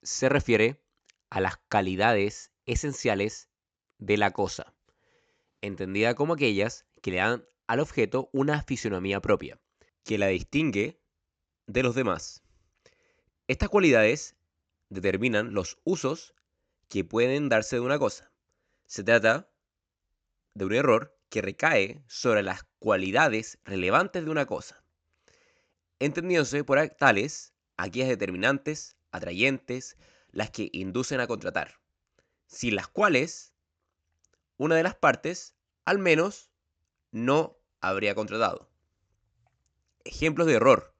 se refiere a las calidades esenciales de la cosa, entendida como aquellas que le dan al objeto una fisonomía propia, que la distingue de los demás. Estas cualidades determinan los usos que pueden darse de una cosa. Se trata de un error que recae sobre las cualidades relevantes de una cosa, entendiéndose por tales aquellas determinantes, atrayentes, las que inducen a contratar, sin las cuales una de las partes, al menos, no habría contratado. Ejemplos de error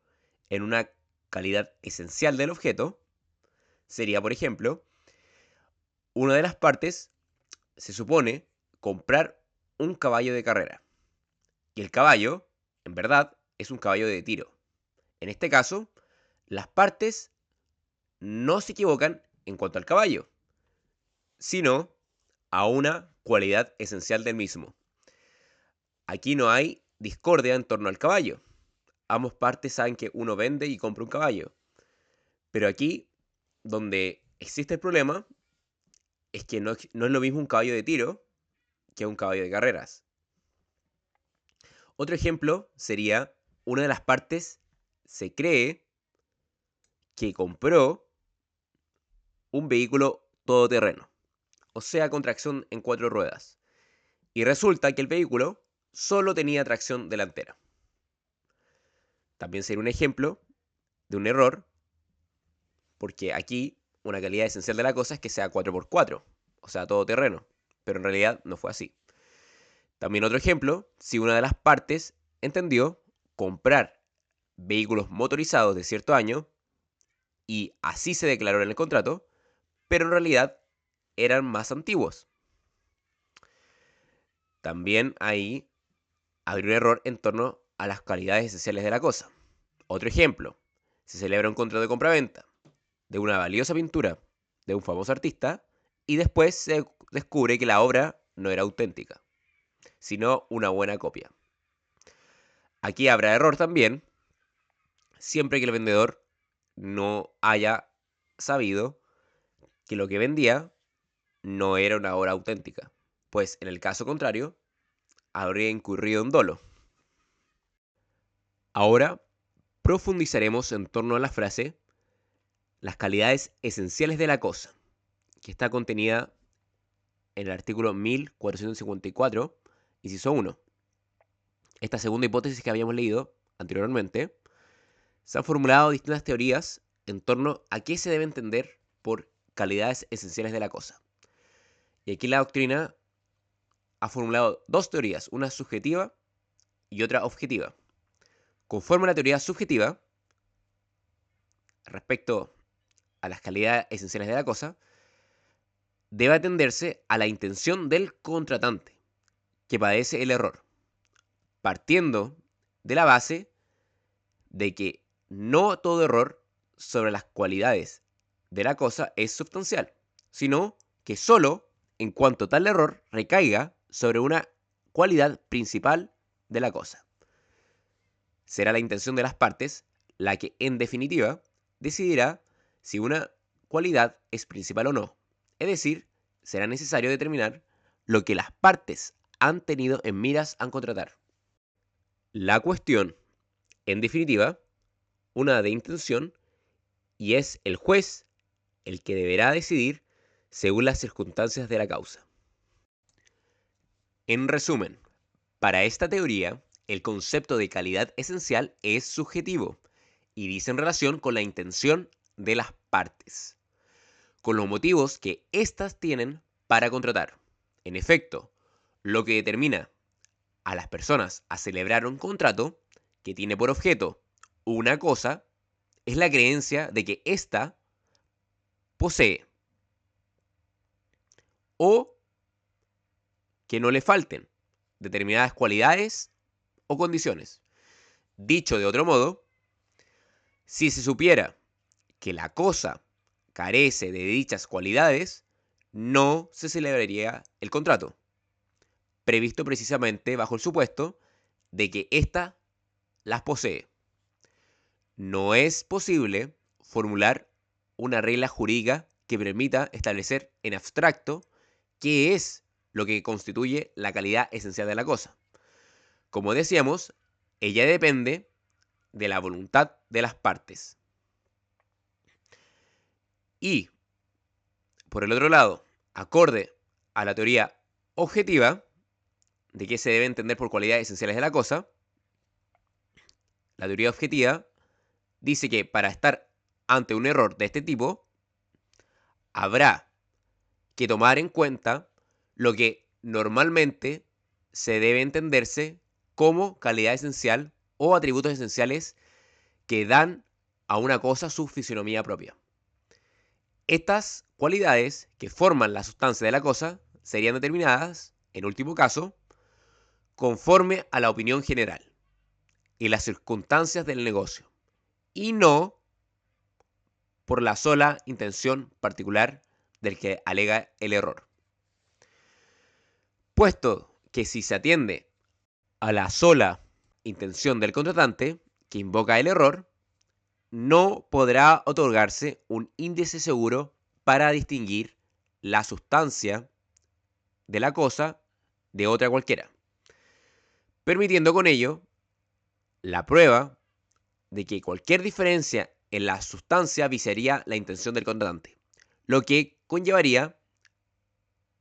en una calidad esencial del objeto sería, por ejemplo, una de las partes se supone comprar un caballo de carrera. Y el caballo, en verdad, es un caballo de tiro. En este caso, las partes no se equivocan en cuanto al caballo, sino a una cualidad esencial del mismo. Aquí no hay discordia en torno al caballo. Ambas partes saben que uno vende y compra un caballo. Pero aquí, donde existe el problema, es que no es lo mismo un caballo de tiro que un caballo de carreras. Otro ejemplo sería, una de las partes se cree que compró un vehículo todoterreno, o sea, con tracción en 4 ruedas. Y resulta que el vehículo solo tenía tracción delantera. También sería un ejemplo de un error, porque aquí una calidad esencial de la cosa es que sea 4x4, o sea, todoterreno, pero en realidad no fue así. También otro ejemplo, si una de las partes entendió comprar vehículos motorizados de cierto año, y así se declaró en el contrato, pero en realidad eran más antiguos. También ahí habría un error en torno a las cualidades esenciales de la cosa. Otro ejemplo, se celebra un contrato de compraventa de una valiosa pintura de un famoso artista y después se descubre que la obra no era auténtica, sino una buena copia. Aquí habrá error también, siempre que el vendedor no haya sabido que lo que vendía no era una obra auténtica, pues en el caso contrario, habría incurrido en dolo. Ahora profundizaremos en torno a la frase las calidades esenciales de la cosa, que está contenida en el artículo 1454, inciso 1. Esta segunda hipótesis que habíamos leído anteriormente, se han formulado distintas teorías en torno a qué se debe entender por calidades esenciales de la cosa. Y aquí la doctrina ha formulado dos teorías, una subjetiva y otra objetiva. Conforme a la teoría subjetiva, respecto a las calidades esenciales de la cosa, debe atenderse a la intención del contratante, que padece el error, partiendo de la base de que no todo error sobre las cualidades de la cosa es sustancial, sino que solo en cuanto tal error recaiga sobre una cualidad principal de la cosa. Será la intención de las partes la que, en definitiva, decidirá si una cualidad es principal o no. Es decir, será necesario determinar lo que las partes han tenido en miras al contratar. La cuestión, en definitiva, una de intención, y es el juez el que deberá decidir según las circunstancias de la causa. En resumen, para esta teoría, el concepto de calidad esencial es subjetivo y dice en relación con la intención de las partes, con los motivos que éstas tienen para contratar. En efecto, lo que determina a las personas a celebrar un contrato que tiene por objeto una cosa es la creencia de que ésta posee o que no le falten determinadas cualidades o condiciones. Dicho de otro modo, si se supiera que la cosa carece de dichas cualidades, no se celebraría el contrato, previsto precisamente bajo el supuesto de que ésta las posee. No es posible formular una regla jurídica que permita establecer en abstracto qué es lo que constituye la calidad esencial de la cosa. Como decíamos, ella depende de la voluntad de las partes. Y, por el otro lado, acorde a la teoría objetiva de qué se debe entender por cualidades esenciales de la cosa, la teoría objetiva dice que para estar ante un error de este tipo, habrá que tomar en cuenta lo que normalmente se debe entenderse como calidad esencial o atributos esenciales que dan a una cosa su fisionomía propia. Estas cualidades que forman la sustancia de la cosa serían determinadas, en último caso, conforme a la opinión general y las circunstancias del negocio, y no por la sola intención particular del que alega el error. Puesto que si se atiende a la sola intención del contratante que invoca el error, no podrá otorgarse un índice seguro para distinguir la sustancia de la cosa de otra cualquiera, permitiendo con ello la prueba de que cualquier diferencia en la sustancia viciaría la intención del contratante, lo que conllevaría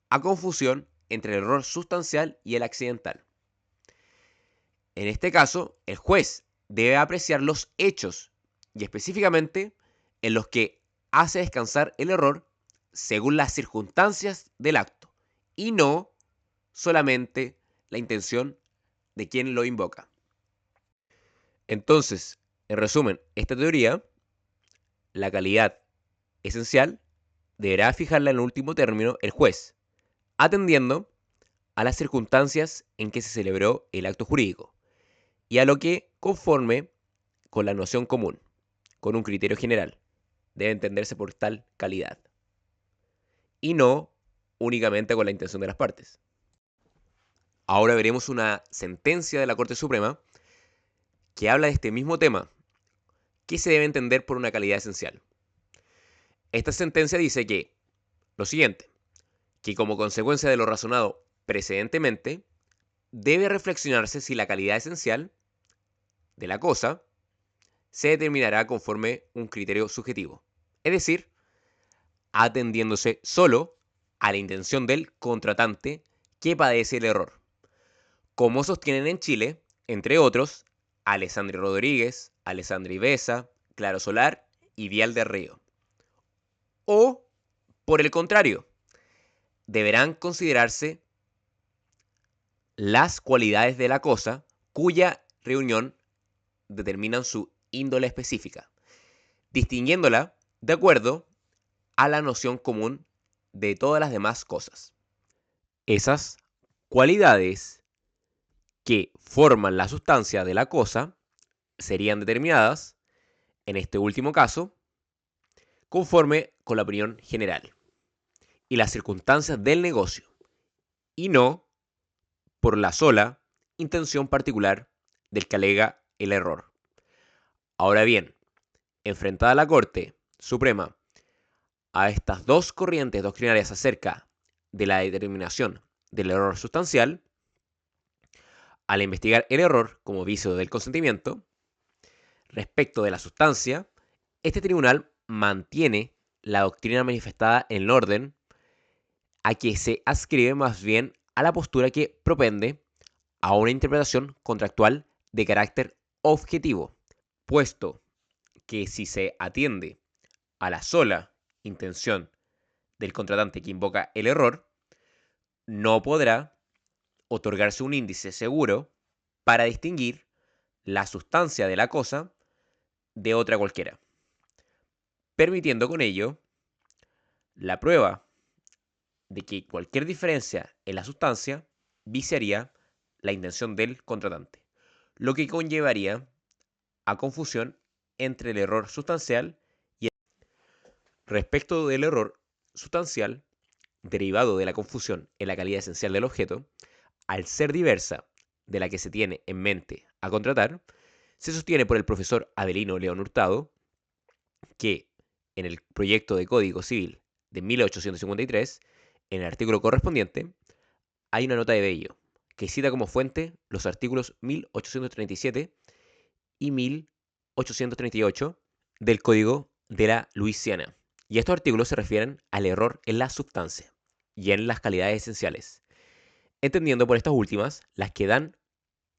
a confusión entre el error sustancial y el accidental. En este caso, el juez debe apreciar los hechos y específicamente en los que hace descansar el error según las circunstancias del acto y no solamente la intención de quien lo invoca. Entonces, en resumen, esta teoría, la calidad esencial, deberá fijarla en último término el juez, atendiendo a las circunstancias en que se celebró el acto jurídico y a lo que conforme con la noción común, con un criterio general, debe entenderse por tal calidad y no únicamente con la intención de las partes. Ahora veremos una sentencia de la Corte Suprema que habla de este mismo tema, que se debe entender por una calidad esencial. Esta sentencia dice que lo siguiente, que como consecuencia de lo razonado precedentemente, debe reflexionarse si la calidad esencial de la cosa se determinará conforme un criterio subjetivo, es decir, atendiéndose solo a la intención del contratante que padece el error, como sostienen en Chile, entre otros, Alessandri Rodríguez, Alessandri Besa, Claro Solar y Vial de Río. O, por el contrario, deberán considerarse las cualidades de la cosa cuya reunión determinan su índole específica, distinguiéndola de acuerdo a la noción común de todas las demás cosas. Esas cualidades que forman la sustancia de la cosa serían determinadas, en este último caso, conforme con la opinión general y las circunstancias del negocio, y no por la sola intención particular del que alega el error. Ahora bien, enfrentada la Corte Suprema a estas dos corrientes doctrinarias acerca de la determinación del error sustancial, al investigar el error como vicio del consentimiento, respecto de la sustancia, este tribunal mantiene la doctrina manifestada en el orden a que se adscribe más bien a la postura que propende a una interpretación contractual de carácter objetivo, puesto que si se atiende a la sola intención del contratante que invoca el error, no podrá otorgarse un índice seguro para distinguir la sustancia de la cosa de otra cualquiera, permitiendo con ello la prueba de que cualquier diferencia en la sustancia viciaría la intención del contratante, lo que conllevaría a confusión entre el error sustancial y el... Respecto del error sustancial, derivado de la confusión en la calidad esencial del objeto, al ser diversa de la que se tiene en mente a contratar, se sostiene por el profesor Avelino León Hurtado que en el proyecto de Código Civil de 1853, en el artículo correspondiente, hay una nota de Bello que cita como fuente los artículos 1837 y 1838 del Código de la Luisiana. Y estos artículos se refieren al error en la sustancia y en las calidades esenciales, entendiendo por estas últimas las que dan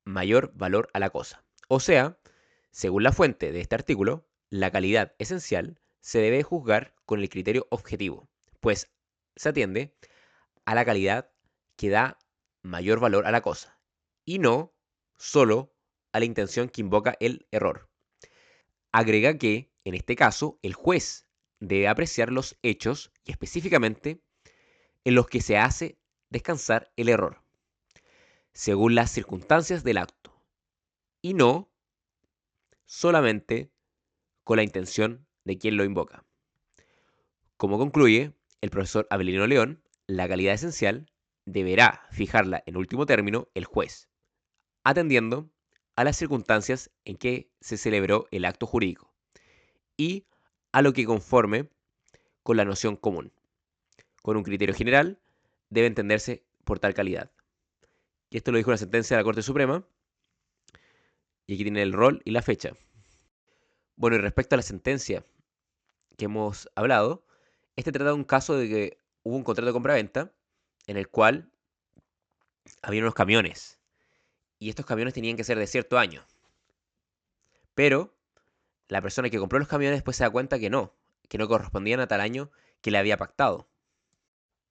mayor valor a la cosa. O sea, según la fuente de este artículo, la calidad esencial se debe juzgar con el criterio objetivo, pues se atiende a la calidad que da mayor valor a la cosa, y no solo a la intención que invoca el error. Agrega que, en este caso, el juez debe apreciar los hechos y específicamente en los que se hace descansar el error, según las circunstancias del acto, y no solamente con la intención de quien lo invoca. Como concluye el profesor Avelino León, la calidad esencial deberá fijarla en último término el juez, atendiendo a las circunstancias en que se celebró el acto jurídico y a lo que conforme con la noción común. Con un criterio general debe entenderse por tal calidad. Y esto lo dijo la sentencia de la Corte Suprema, y aquí tiene el rol y la fecha. Bueno, y respecto a la sentencia que hemos hablado, este trata de un caso de que hubo un contrato de compraventa en el cual había unos camiones, y estos camiones tenían que ser de cierto año. Pero la persona que compró los camiones después se da cuenta que no correspondían a tal año que le había pactado.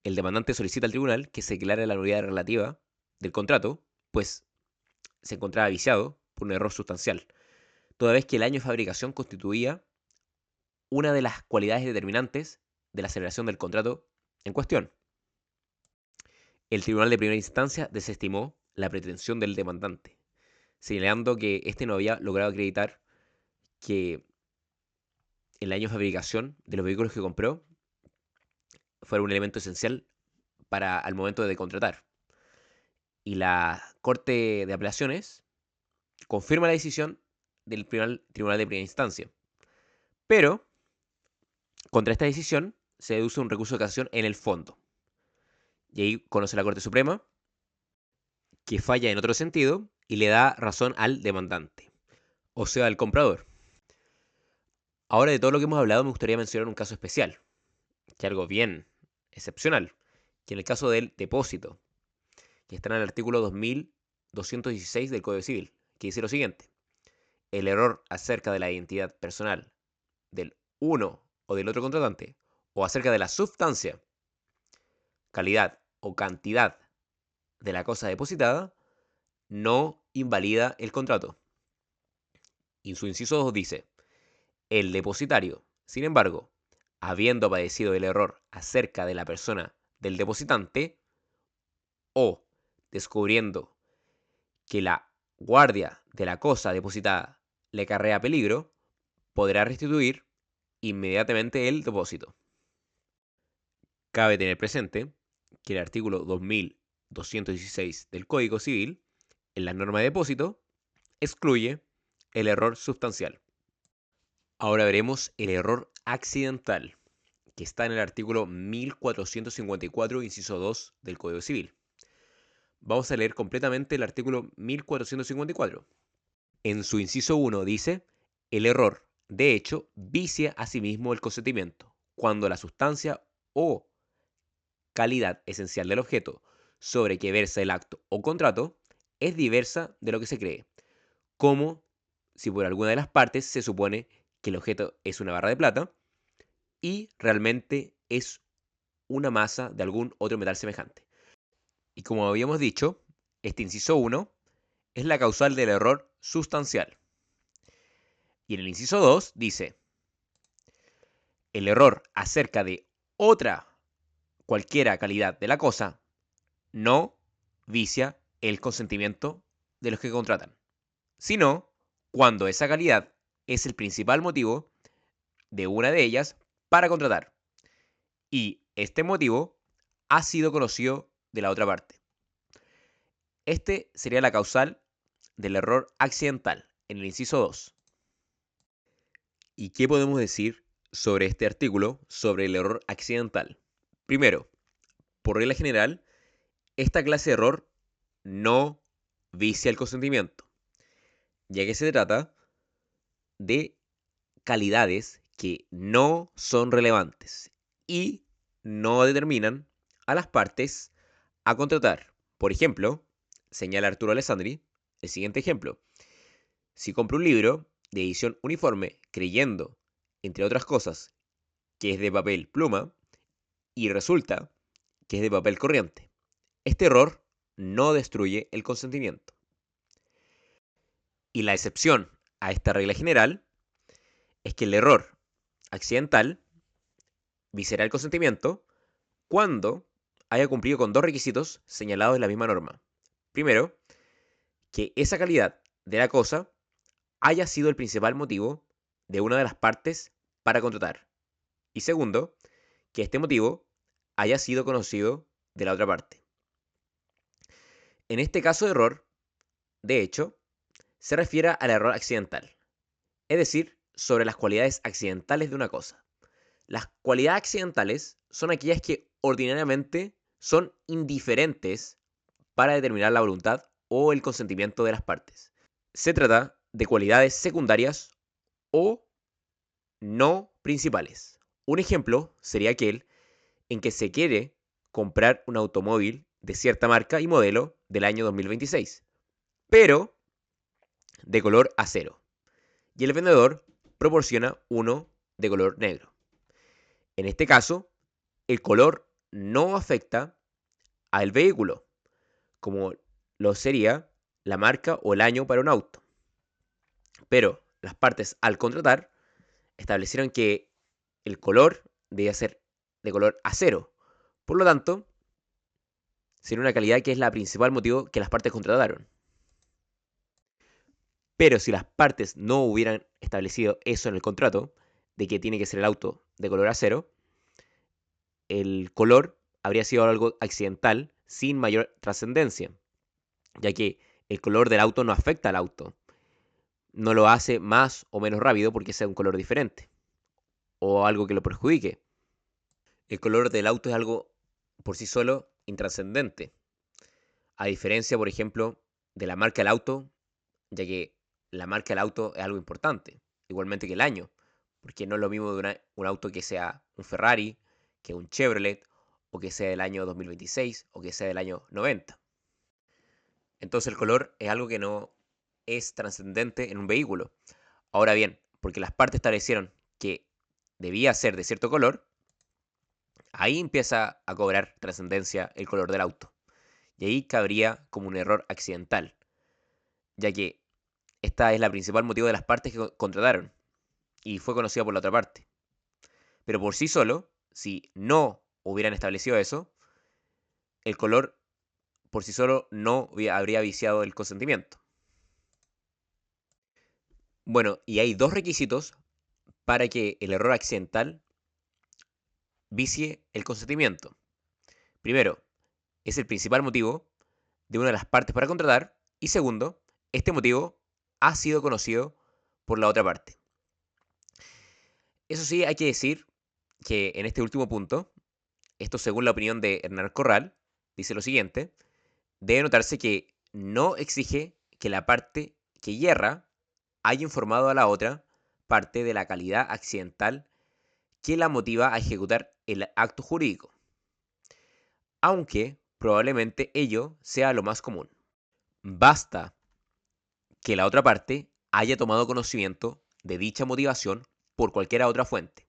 El demandante solicita al tribunal que se declare la nulidad relativa del contrato, pues se encontraba viciado por un error sustancial, toda vez que el año de fabricación constituía una de las cualidades determinantes de la celebración del contrato en cuestión. El tribunal de primera instancia desestimó la pretensión del demandante, señalando que éste no había logrado acreditar que el año de fabricación de los vehículos que compró fuera un elemento esencial para al momento de contratar. Y la Corte de Apelaciones confirma la decisión del Tribunal de Primera Instancia. Pero, contra esta decisión, se deduce un recurso de casación en el fondo. Y ahí conoce la Corte Suprema, que falla en otro sentido y le da razón al demandante, o sea, al comprador. Ahora, de todo lo que hemos hablado, me gustaría mencionar un caso especial, que es algo bien excepcional, que en el caso del depósito, que está en el artículo 2216 del Código Civil, que dice lo siguiente: el error acerca de la identidad personal del uno o del otro contratante, o acerca de la sustancia, calidad o cantidad de la cosa depositada, no invalida el contrato. Y en su inciso 2 dice: el depositario, sin embargo, habiendo padecido el error acerca de la persona del depositante, o descubriendo que la guardia de la cosa depositada le acarrea peligro, podrá restituir inmediatamente el depósito. Cabe tener presente que el artículo 2216 del Código Civil, en la norma de depósito, excluye el error sustancial. Ahora veremos el error accidental, que está en el artículo 1454, inciso 2 del Código Civil. Vamos a leer completamente el artículo 1454. En su inciso 1 dice: el error, de hecho, vicia a sí mismo el consentimiento, cuando la sustancia o calidad esencial del objeto sobre que versa el acto o contrato es diversa de lo que se cree, como si por alguna de las partes se supone que el objeto es una barra de plata y realmente es una masa de algún otro metal semejante. Y como habíamos dicho, Este inciso 1 es la causal del error sustancial. Y en el inciso 2 dice, el error acerca de otra cualquiera calidad de la cosa no vicia el consentimiento de los que contratan, sino cuando esa calidad es el principal motivo de una de ellas para contratar y este motivo ha sido conocido de la otra parte. Este sería la causal del error accidental en el inciso 2. ¿Y qué podemos decir sobre este artículo sobre el error accidental? Primero, por regla general, esta clase de error no vicia el consentimiento, ya que se trata de calidades que no son relevantes y no determinan a las partes a contratar. Por ejemplo, señala Arturo Alessandri el siguiente ejemplo. Si compro un libro de edición uniforme creyendo, entre otras cosas, que es de papel pluma y resulta que es de papel corriente, este error no destruye el consentimiento. Y la excepción a esta regla general es que el error accidental viciará el consentimiento cuando haya cumplido con dos requisitos señalados en la misma norma. Primero, que esa calidad de la cosa haya sido el principal motivo de una de las partes para contratar. Y segundo, que este motivo haya sido conocido de la otra parte. En este caso de error, de hecho, se refiere al error accidental, es decir, sobre las cualidades accidentales de una cosa. Las cualidades accidentales son aquellas que ordinariamente son indiferentes para determinar la voluntad o el consentimiento de las partes. Se trata de cualidades secundarias o no principales. Un ejemplo sería aquel en que se quiere comprar un automóvil de cierta marca y modelo del año 2026, pero de color acero, y el vendedor proporciona uno de color negro. En este caso, el color no afecta al vehículo, como lo sería la marca o el año para un auto. Pero las partes al contratar establecieron que el color debía ser de color acero. Por lo tanto, sería una calidad que es la principal motivo que las partes contrataron. Pero si las partes no hubieran establecido eso en el contrato, de que tiene que ser el auto de color acero, el color habría sido algo accidental sin mayor trascendencia, ya que el color del auto no afecta al auto, no lo hace más o menos rápido porque sea un color diferente o algo que lo perjudique. El color del auto es algo por sí solo intrascendente, a diferencia, por ejemplo, de la marca del auto, ya que la marca del auto es algo importante, igualmente que el año, porque no es lo mismo de un auto que sea un Ferrari, que un Chevrolet, o que sea del año 2026, o que sea del año 90. Entonces el color es algo que no es trascendente en un vehículo. Ahora bien, porque las partes establecieron que debía ser de cierto color, ahí empieza a cobrar trascendencia el color del auto. Y ahí cabría como un error accidental, ya que esta es la principal motivo de las partes que contrataron y fue conocida por la otra parte. Pero por sí solo, si no hubieran establecido eso, el color por sí solo no habría viciado el consentimiento. Bueno, y hay dos requisitos para que el error accidental vicie el consentimiento. Primero, es el principal motivo de una de las partes para contratar. Y segundo, este motivo ha sido conocido por la otra parte. Eso sí, hay que decir que en este último punto, esto según la opinión de Hernán Corral, dice lo siguiente: debe notarse que no exige que la parte que yerra haya informado a la otra parte de la calidad accidental que la motiva a ejecutar el acto jurídico, aunque probablemente ello sea lo más común. Basta que la otra parte haya tomado conocimiento de dicha motivación por cualquier otra fuente.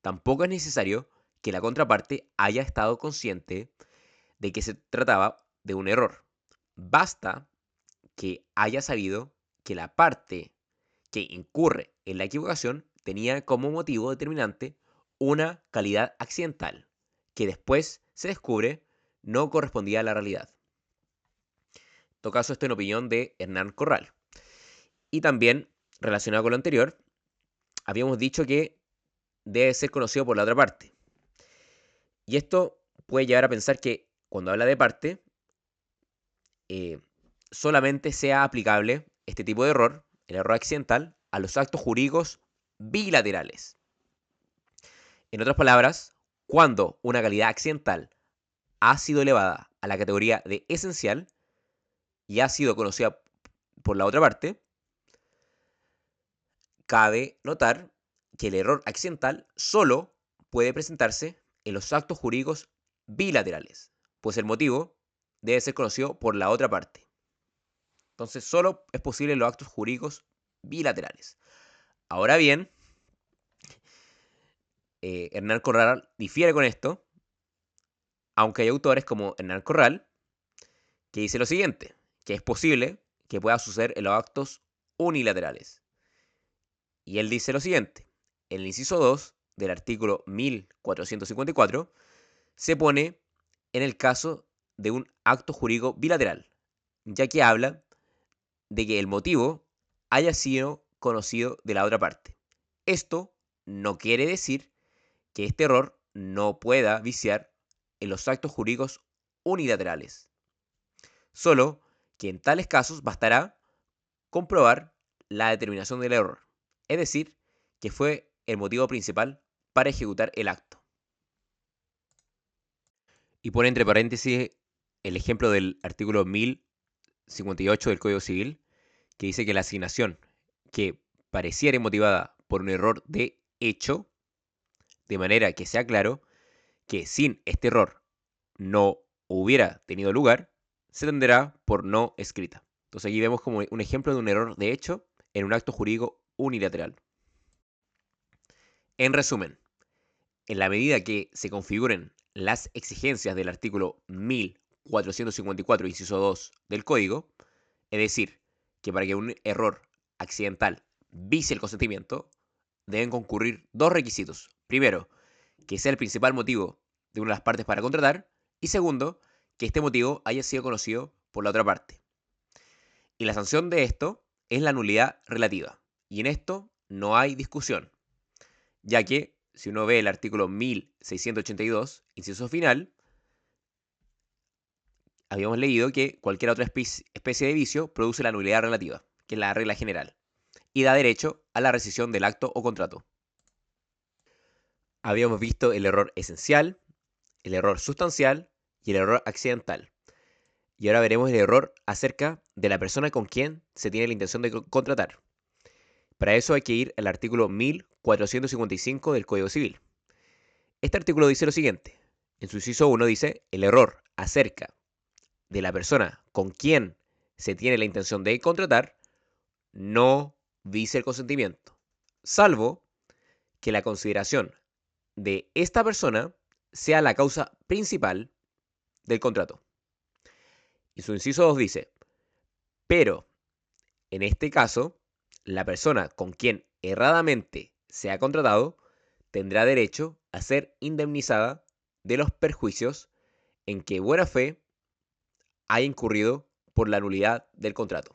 Tampoco es necesario que la contraparte haya estado consciente de que se trataba de un error, Basta que haya sabido que la parte que incurre en la equivocación tenía como motivo determinante una calidad accidental, que después se descubre no correspondía a la realidad. En todo caso, esto en opinión de Hernán Corral. Y también, relacionado con lo anterior, habíamos dicho que debe ser conocido por la otra parte. Y esto puede llevar a pensar que cuando habla de parte, solamente sea aplicable este tipo de error, el error accidental, a los actos jurídicos bilaterales. En otras palabras, cuando una calidad accidental ha sido elevada a la categoría de esencial y ha sido conocida por la otra parte, cabe notar que el error accidental solo puede presentarse en los actos jurídicos bilaterales, pues el motivo debe ser conocido por la otra parte. Entonces, solo es posible en los actos jurídicos bilaterales. Ahora bien, Hernán Corral difiere con esto, aunque hay autores como Hernán Corral que dice lo siguiente, que es posible que pueda suceder en los actos unilaterales. Y él dice lo siguiente, en el inciso 2 del artículo 1454 se pone en el caso de un acto jurídico bilateral, ya que habla de que el motivo haya sido conocido de la otra parte. Esto no quiere decir que este error no pueda viciar en los actos jurídicos unilaterales. Solo que en tales casos bastará comprobar la determinación del error, es decir, que fue el motivo principal para ejecutar el acto. Y pone entre paréntesis el ejemplo del artículo 1058 del Código Civil, que dice que la asignación que pareciera motivada por un error de hecho, de manera que sea claro que sin este error no hubiera tenido lugar, se tendrá por no escrita. Entonces aquí vemos como un ejemplo de un error de hecho en un acto jurídico unilateral. En resumen, en la medida que se configuren las exigencias del artículo 1454, inciso 2 del Código, es decir, que para que un error accidental vicie el consentimiento, deben concurrir dos requisitos. Primero, que sea el principal motivo de una de las partes para contratar, y segundo, que este motivo haya sido conocido por la otra parte. Y la sanción de esto es la nulidad relativa. Y en esto no hay discusión, ya que si uno ve el artículo 1682, inciso final, habíamos leído que cualquier otra especie de vicio produce la nulidad relativa, que es la regla general, y da derecho a la rescisión del acto o contrato. Habíamos visto el error esencial, el error sustancial y el error accidental. Y ahora veremos el error acerca de la persona con quien se tiene la intención de contratar. Para eso hay que ir al artículo 1455 del Código Civil. Este artículo dice lo siguiente. En su inciso 1 dice, el error acerca de la persona con quien se tiene la intención de contratar no vicia el consentimiento, salvo que la consideración de esta persona sea la causa principal del contrato. Y su inciso 2 dice, pero en este caso, la persona con quien erradamente se ha contratado tendrá derecho a ser indemnizada de los perjuicios en que buena fe haya incurrido por la nulidad del contrato.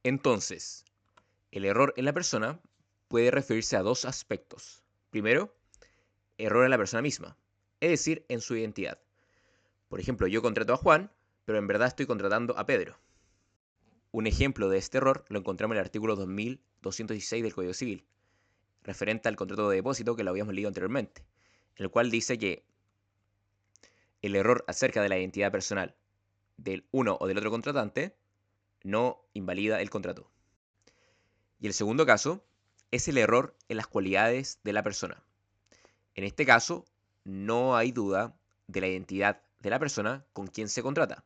Entonces, el error en la persona puede referirse a dos aspectos. Primero, error en la persona misma, es decir, en su identidad. Por ejemplo, yo contrato a Juan, pero en verdad estoy contratando a Pedro. Un ejemplo de este error lo encontramos en el artículo 2216 del Código Civil, referente al contrato de depósito que lo habíamos leído anteriormente, en el cual dice que el error acerca de la identidad personal del uno o del otro contratante no invalida el contrato. Y el segundo caso es el error en las cualidades de la persona. En este caso, no hay duda de la identidad de la persona con quien se contrata,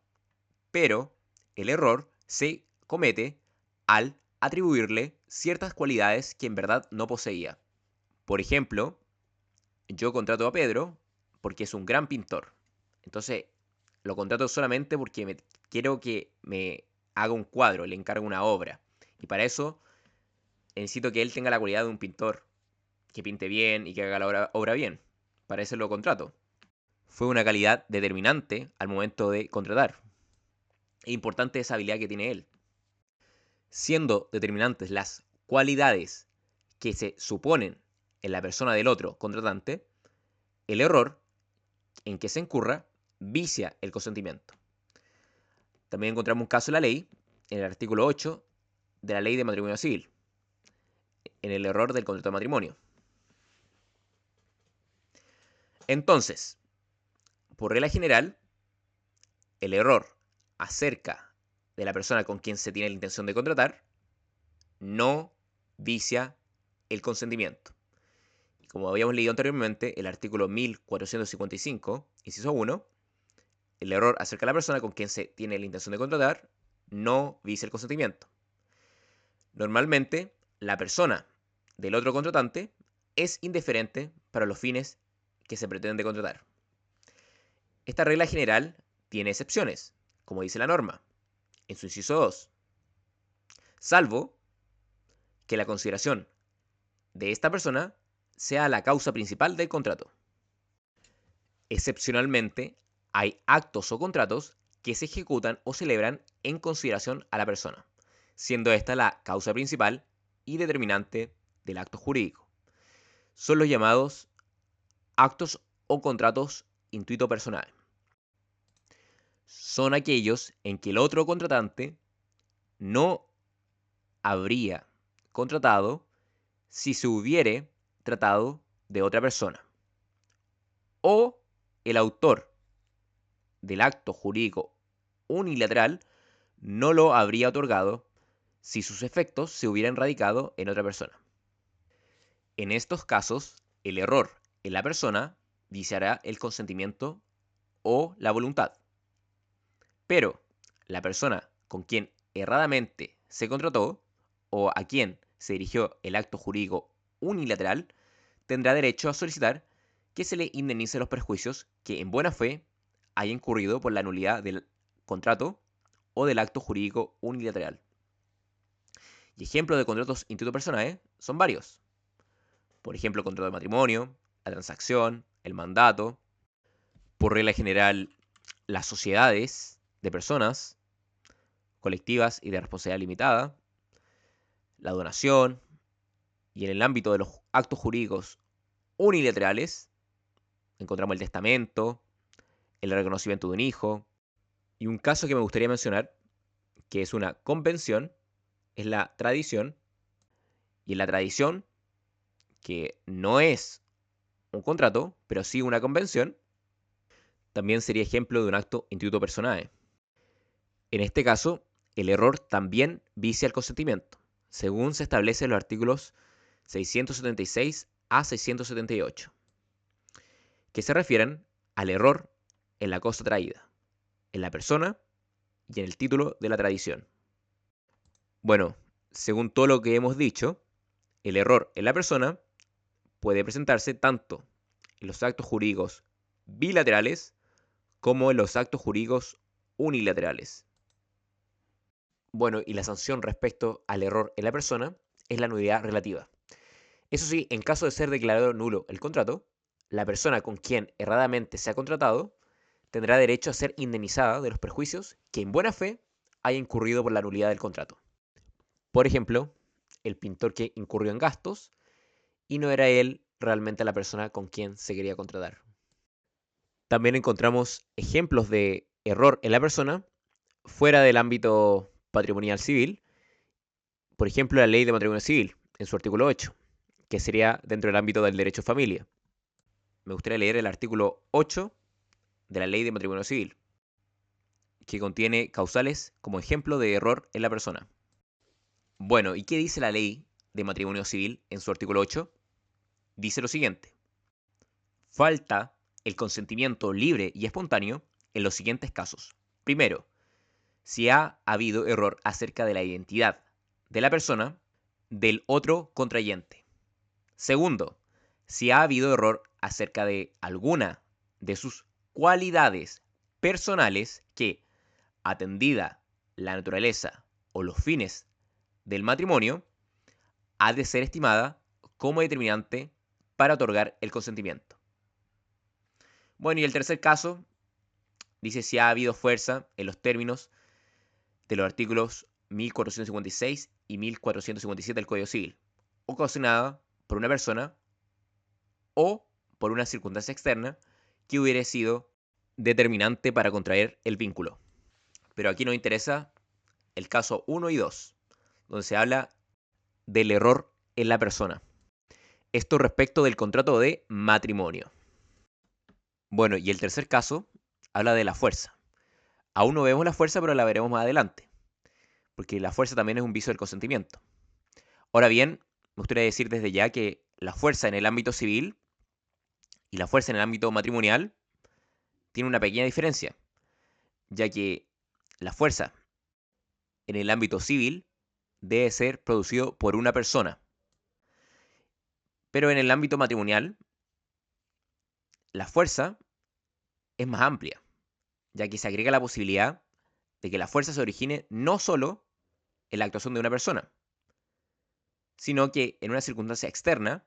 pero el error se comete al atribuirle ciertas cualidades que en verdad no poseía. Por ejemplo, yo contrato a Pedro porque es un gran pintor. Entonces, lo contrato solamente porque quiero que me haga un cuadro, le encargo una obra. Y para eso necesito que él tenga la cualidad de un pintor, que pinte bien y que haga la obra bien. Para eso lo contrato. Fue una calidad determinante al momento de contratar. Es importante esa habilidad que tiene él. Siendo determinantes las cualidades que se suponen en la persona del otro contratante, el error en que se incurra vicia el consentimiento. También encontramos un caso en la ley, en el artículo 8 de la ley de matrimonio civil, en el error del contrato de matrimonio. Entonces, por regla general, el error acerca de la persona con quien se tiene la intención de contratar no vicia el consentimiento. Y como habíamos leído anteriormente, el artículo 1455, inciso 1, el error acerca de la persona con quien se tiene la intención de contratar no vicia el consentimiento. Normalmente, la persona del otro contratante es indiferente para los fines que se pretende contratar. Esta regla general tiene excepciones, como dice la norma, en su inciso 2, salvo que la consideración de esta persona sea la causa principal del contrato. Excepcionalmente, hay actos o contratos que se ejecutan o celebran en consideración a la persona, siendo esta la causa principal y determinante del acto jurídico. Son los llamados actos o contratos intuito personal. Son aquellos en que el otro contratante no habría contratado si se hubiere tratado de otra persona, o el autor del acto jurídico unilateral no lo habría otorgado si sus efectos se hubieran radicado en otra persona. En estos casos, el error en la persona viciará el consentimiento o la voluntad. Pero la persona con quien erradamente se contrató o a quien se dirigió el acto jurídico unilateral tendrá derecho a solicitar que se le indemnice los perjuicios que en buena fe haya incurrido por la nulidad del contrato o del acto jurídico unilateral. Y ejemplos de contratos intuito personae son varios. Por ejemplo, el contrato de matrimonio, la transacción, el mandato. Por regla general, las sociedades de personas colectivas y de responsabilidad limitada, la donación, y en el ámbito de los actos jurídicos unilaterales, encontramos el testamento, el reconocimiento de un hijo, y un caso que me gustaría mencionar, que es una convención, es la tradición, y en la tradición, que no es un contrato, pero sí una convención, también sería ejemplo de un acto intuito personae. En este caso, el error también vicia el consentimiento, según se establece en los artículos 676 a 678, que se refieren al error en la cosa traída, en la persona y en el título de la tradición. Bueno, según todo lo que hemos dicho, el error en la persona puede presentarse tanto en los actos jurídicos bilaterales como en los actos jurídicos unilaterales. Bueno, y la sanción respecto al error en la persona es la nulidad relativa. Eso sí, en caso de ser declarado nulo el contrato, la persona con quien erradamente se ha contratado tendrá derecho a ser indemnizada de los perjuicios que en buena fe haya incurrido por la nulidad del contrato. Por ejemplo, el pintor que incurrió en gastos y no era él realmente la persona con quien se quería contratar. También encontramos ejemplos de error en la persona fuera del ámbito patrimonial civil. Por ejemplo, la ley de matrimonio civil, en su artículo 8, que sería dentro del ámbito del derecho a familia. Me gustaría leer el artículo 8 de la ley de matrimonio civil, que contiene causales como ejemplo de error en la persona. Bueno, ¿y qué dice la ley de matrimonio civil en su artículo 8? Dice lo siguiente: falta el consentimiento libre y espontáneo en los siguientes casos. Primero, si ha habido error acerca de la identidad de la persona del otro contrayente. Segundo, si ha habido error acerca de alguna de sus cualidades personales que, atendida la naturaleza o los fines del matrimonio, ha de ser estimada como determinante para otorgar el consentimiento. Bueno, y el tercer caso dice si ha habido fuerza en los términos de los artículos 1456 y 1457 del Código Civil, ocasionada por una persona o por una circunstancia externa que hubiera sido determinante para contraer el vínculo. Pero aquí nos interesa el caso 1 y 2, donde se habla del error en la persona. Esto respecto del contrato de matrimonio. Bueno, y el tercer caso habla de la fuerza. Aún no vemos la fuerza, pero la veremos más adelante, porque la fuerza también es un vicio del consentimiento. Ahora bien, me gustaría decir desde ya que la fuerza en el ámbito civil y la fuerza en el ámbito matrimonial tiene una pequeña diferencia, ya que la fuerza en el ámbito civil debe ser producido por una persona, pero en el ámbito matrimonial la fuerza es más amplia, ya que se agrega la posibilidad de que la fuerza se origine no solo en la actuación de una persona, sino que en una circunstancia externa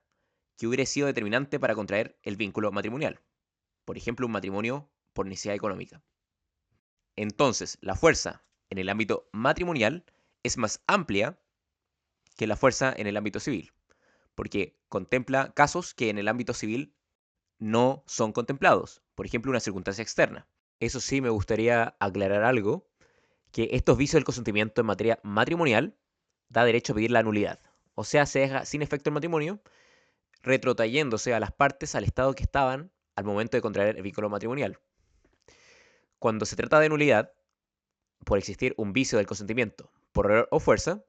que hubiera sido determinante para contraer el vínculo matrimonial. Por ejemplo, un matrimonio por necesidad económica. Entonces, la fuerza en el ámbito matrimonial es más amplia que la fuerza en el ámbito civil, porque contempla casos que en el ámbito civil no son contemplados, por ejemplo, una circunstancia externa. Eso sí, me gustaría aclarar algo, que estos vicios del consentimiento en materia matrimonial da derecho a pedir la nulidad, o sea, se deja sin efecto el matrimonio, retrotrayéndose a las partes al estado que estaban al momento de contraer el vínculo matrimonial. Cuando se trata de nulidad, por existir un vicio del consentimiento por error o fuerza,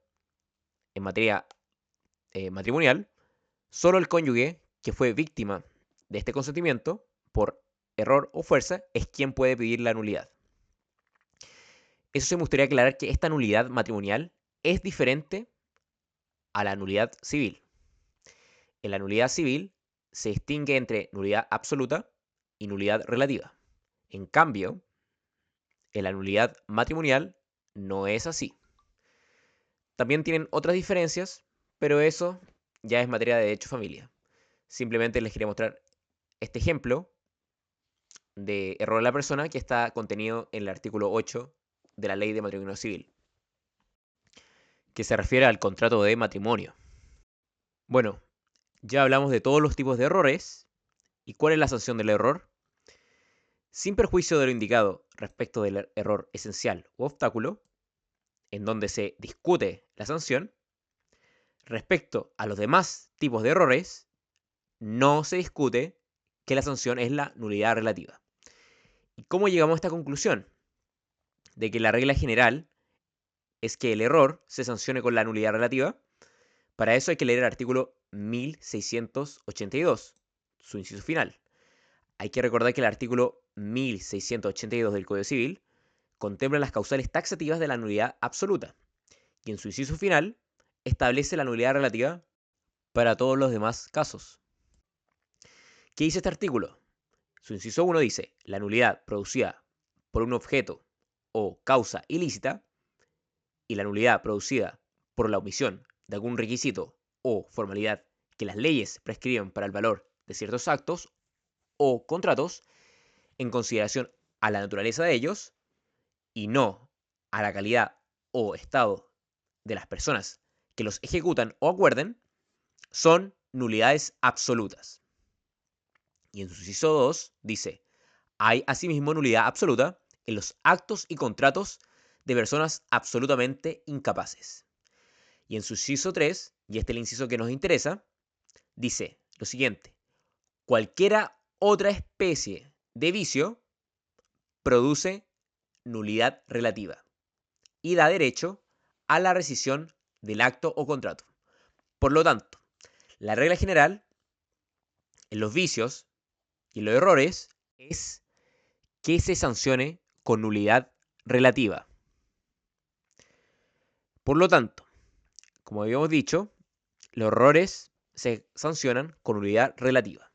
en materia matrimonial, solo el cónyuge que fue víctima de este consentimiento por error o fuerza es quien puede pedir la nulidad. Eso sí, me gustaría aclarar que esta nulidad matrimonial es diferente a la nulidad civil. En la nulidad civil se distingue entre nulidad absoluta y nulidad relativa. En cambio, en la nulidad matrimonial no es así. También tienen otras diferencias, pero eso ya es materia de derecho familia. Simplemente les quería mostrar este ejemplo de error de la persona que está contenido en el artículo 8 de la Ley de Matrimonio Civil, que se refiere al contrato de matrimonio. Bueno, ya hablamos de todos los tipos de errores y cuál es la sanción del error. Sin perjuicio de lo indicado respecto del error esencial u obstáculo, en donde se discute la sanción, respecto a los demás tipos de errores, no se discute que la sanción es la nulidad relativa. ¿Y cómo llegamos a esta conclusión? De que la regla general es que el error se sancione con la nulidad relativa. Para eso hay que leer el artículo 1682, su inciso final. Hay que recordar que el artículo 1682 del Código Civil contempla las causales taxativas de la nulidad absoluta y en su inciso final establece la nulidad relativa para todos los demás casos. ¿Qué dice este artículo? Su inciso 1 dice, la nulidad producida por un objeto o causa ilícita y la nulidad producida por la omisión de algún requisito o formalidad que las leyes prescriben para el valor de ciertos actos o contratos en consideración a la naturaleza de ellos y no a la calidad o estado de las personas que los ejecutan o acuerden, son nulidades absolutas. Y en su inciso 2 dice, hay asimismo nulidad absoluta en los actos y contratos de personas absolutamente incapaces. Y en su inciso 3, y este es el inciso que nos interesa, dice lo siguiente, cualquiera otra especie de vicio produce nulidad relativa y da derecho a la rescisión del acto o contrato. Por lo tanto, la regla general en los vicios y en los errores es que se sancione con nulidad relativa. Por lo tanto, como habíamos dicho, los errores se sancionan con nulidad relativa.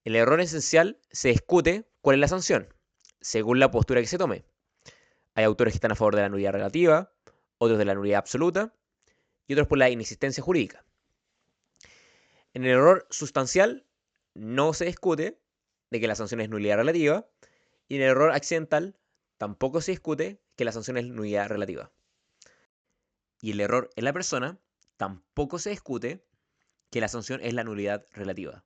En el error esencial se discute cuál es la sanción. según la postura que se tome. Hay autores que están a favor de la nulidad relativa, otros de la nulidad absoluta y otros por la inexistencia jurídica. En el error sustancial no se discute de que la sanción es nulidad relativa y en el error accidental tampoco se discute que la sanción es nulidad relativa. Y el error en la persona tampoco se discute que la sanción es la nulidad relativa.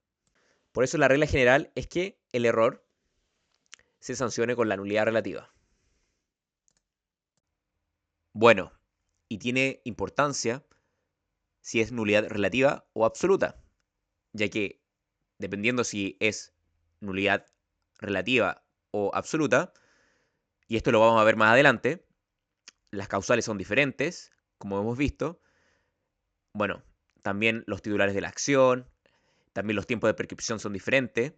Por eso la regla general es que el error se sancione con la nulidad relativa. Bueno, y tiene importancia si es nulidad relativa o absoluta, ya que dependiendo si es nulidad relativa o absoluta, y esto lo vamos a ver más adelante, las causales son diferentes, como hemos visto. Bueno, también los titulares de la acción, también los tiempos de prescripción son diferentes,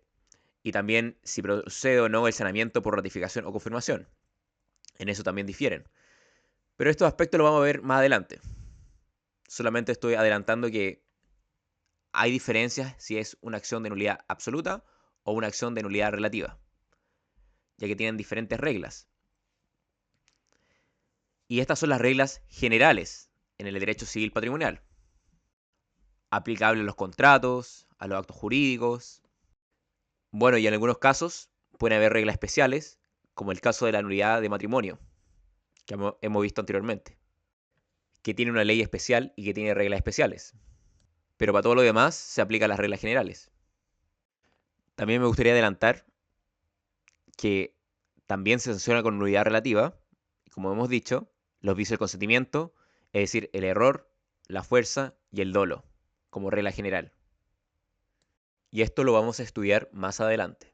y también si procede o no el sanamiento por ratificación o confirmación. En eso también difieren. Pero estos aspectos los vamos a ver más adelante. Solamente estoy adelantando que hay diferencias si es una acción de nulidad absoluta o una acción de nulidad relativa, ya que tienen diferentes reglas. Y estas son las reglas generales en el derecho civil patrimonial, aplicables a los contratos, a los actos jurídicos. Bueno, y en algunos casos pueden haber reglas especiales, como el caso de la nulidad de matrimonio, que hemos visto anteriormente, que tiene una ley especial y que tiene reglas especiales. Pero para todo lo demás se aplican las reglas generales. También me gustaría adelantar que también se sanciona con nulidad relativa, como hemos dicho, los vicios del consentimiento, es decir, el error, la fuerza y el dolo, como regla general. Y esto lo vamos a estudiar más adelante.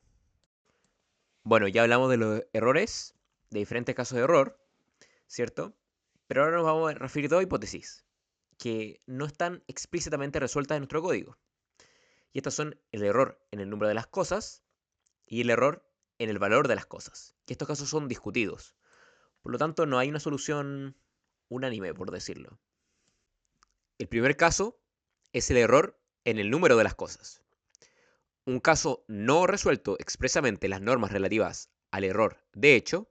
Bueno, ya hablamos de los errores, de diferentes casos de error, ¿cierto? Pero ahora nos vamos a referir a dos hipótesis que no están explícitamente resueltas en nuestro código. Y estas son el error en el número de las cosas y el error en el valor de las cosas. Que estos casos son discutidos. Por lo tanto, no hay una solución unánime, por decirlo. El primer caso es el error en el número de las cosas. Un caso no resuelto expresamente en las normas relativas al error de hecho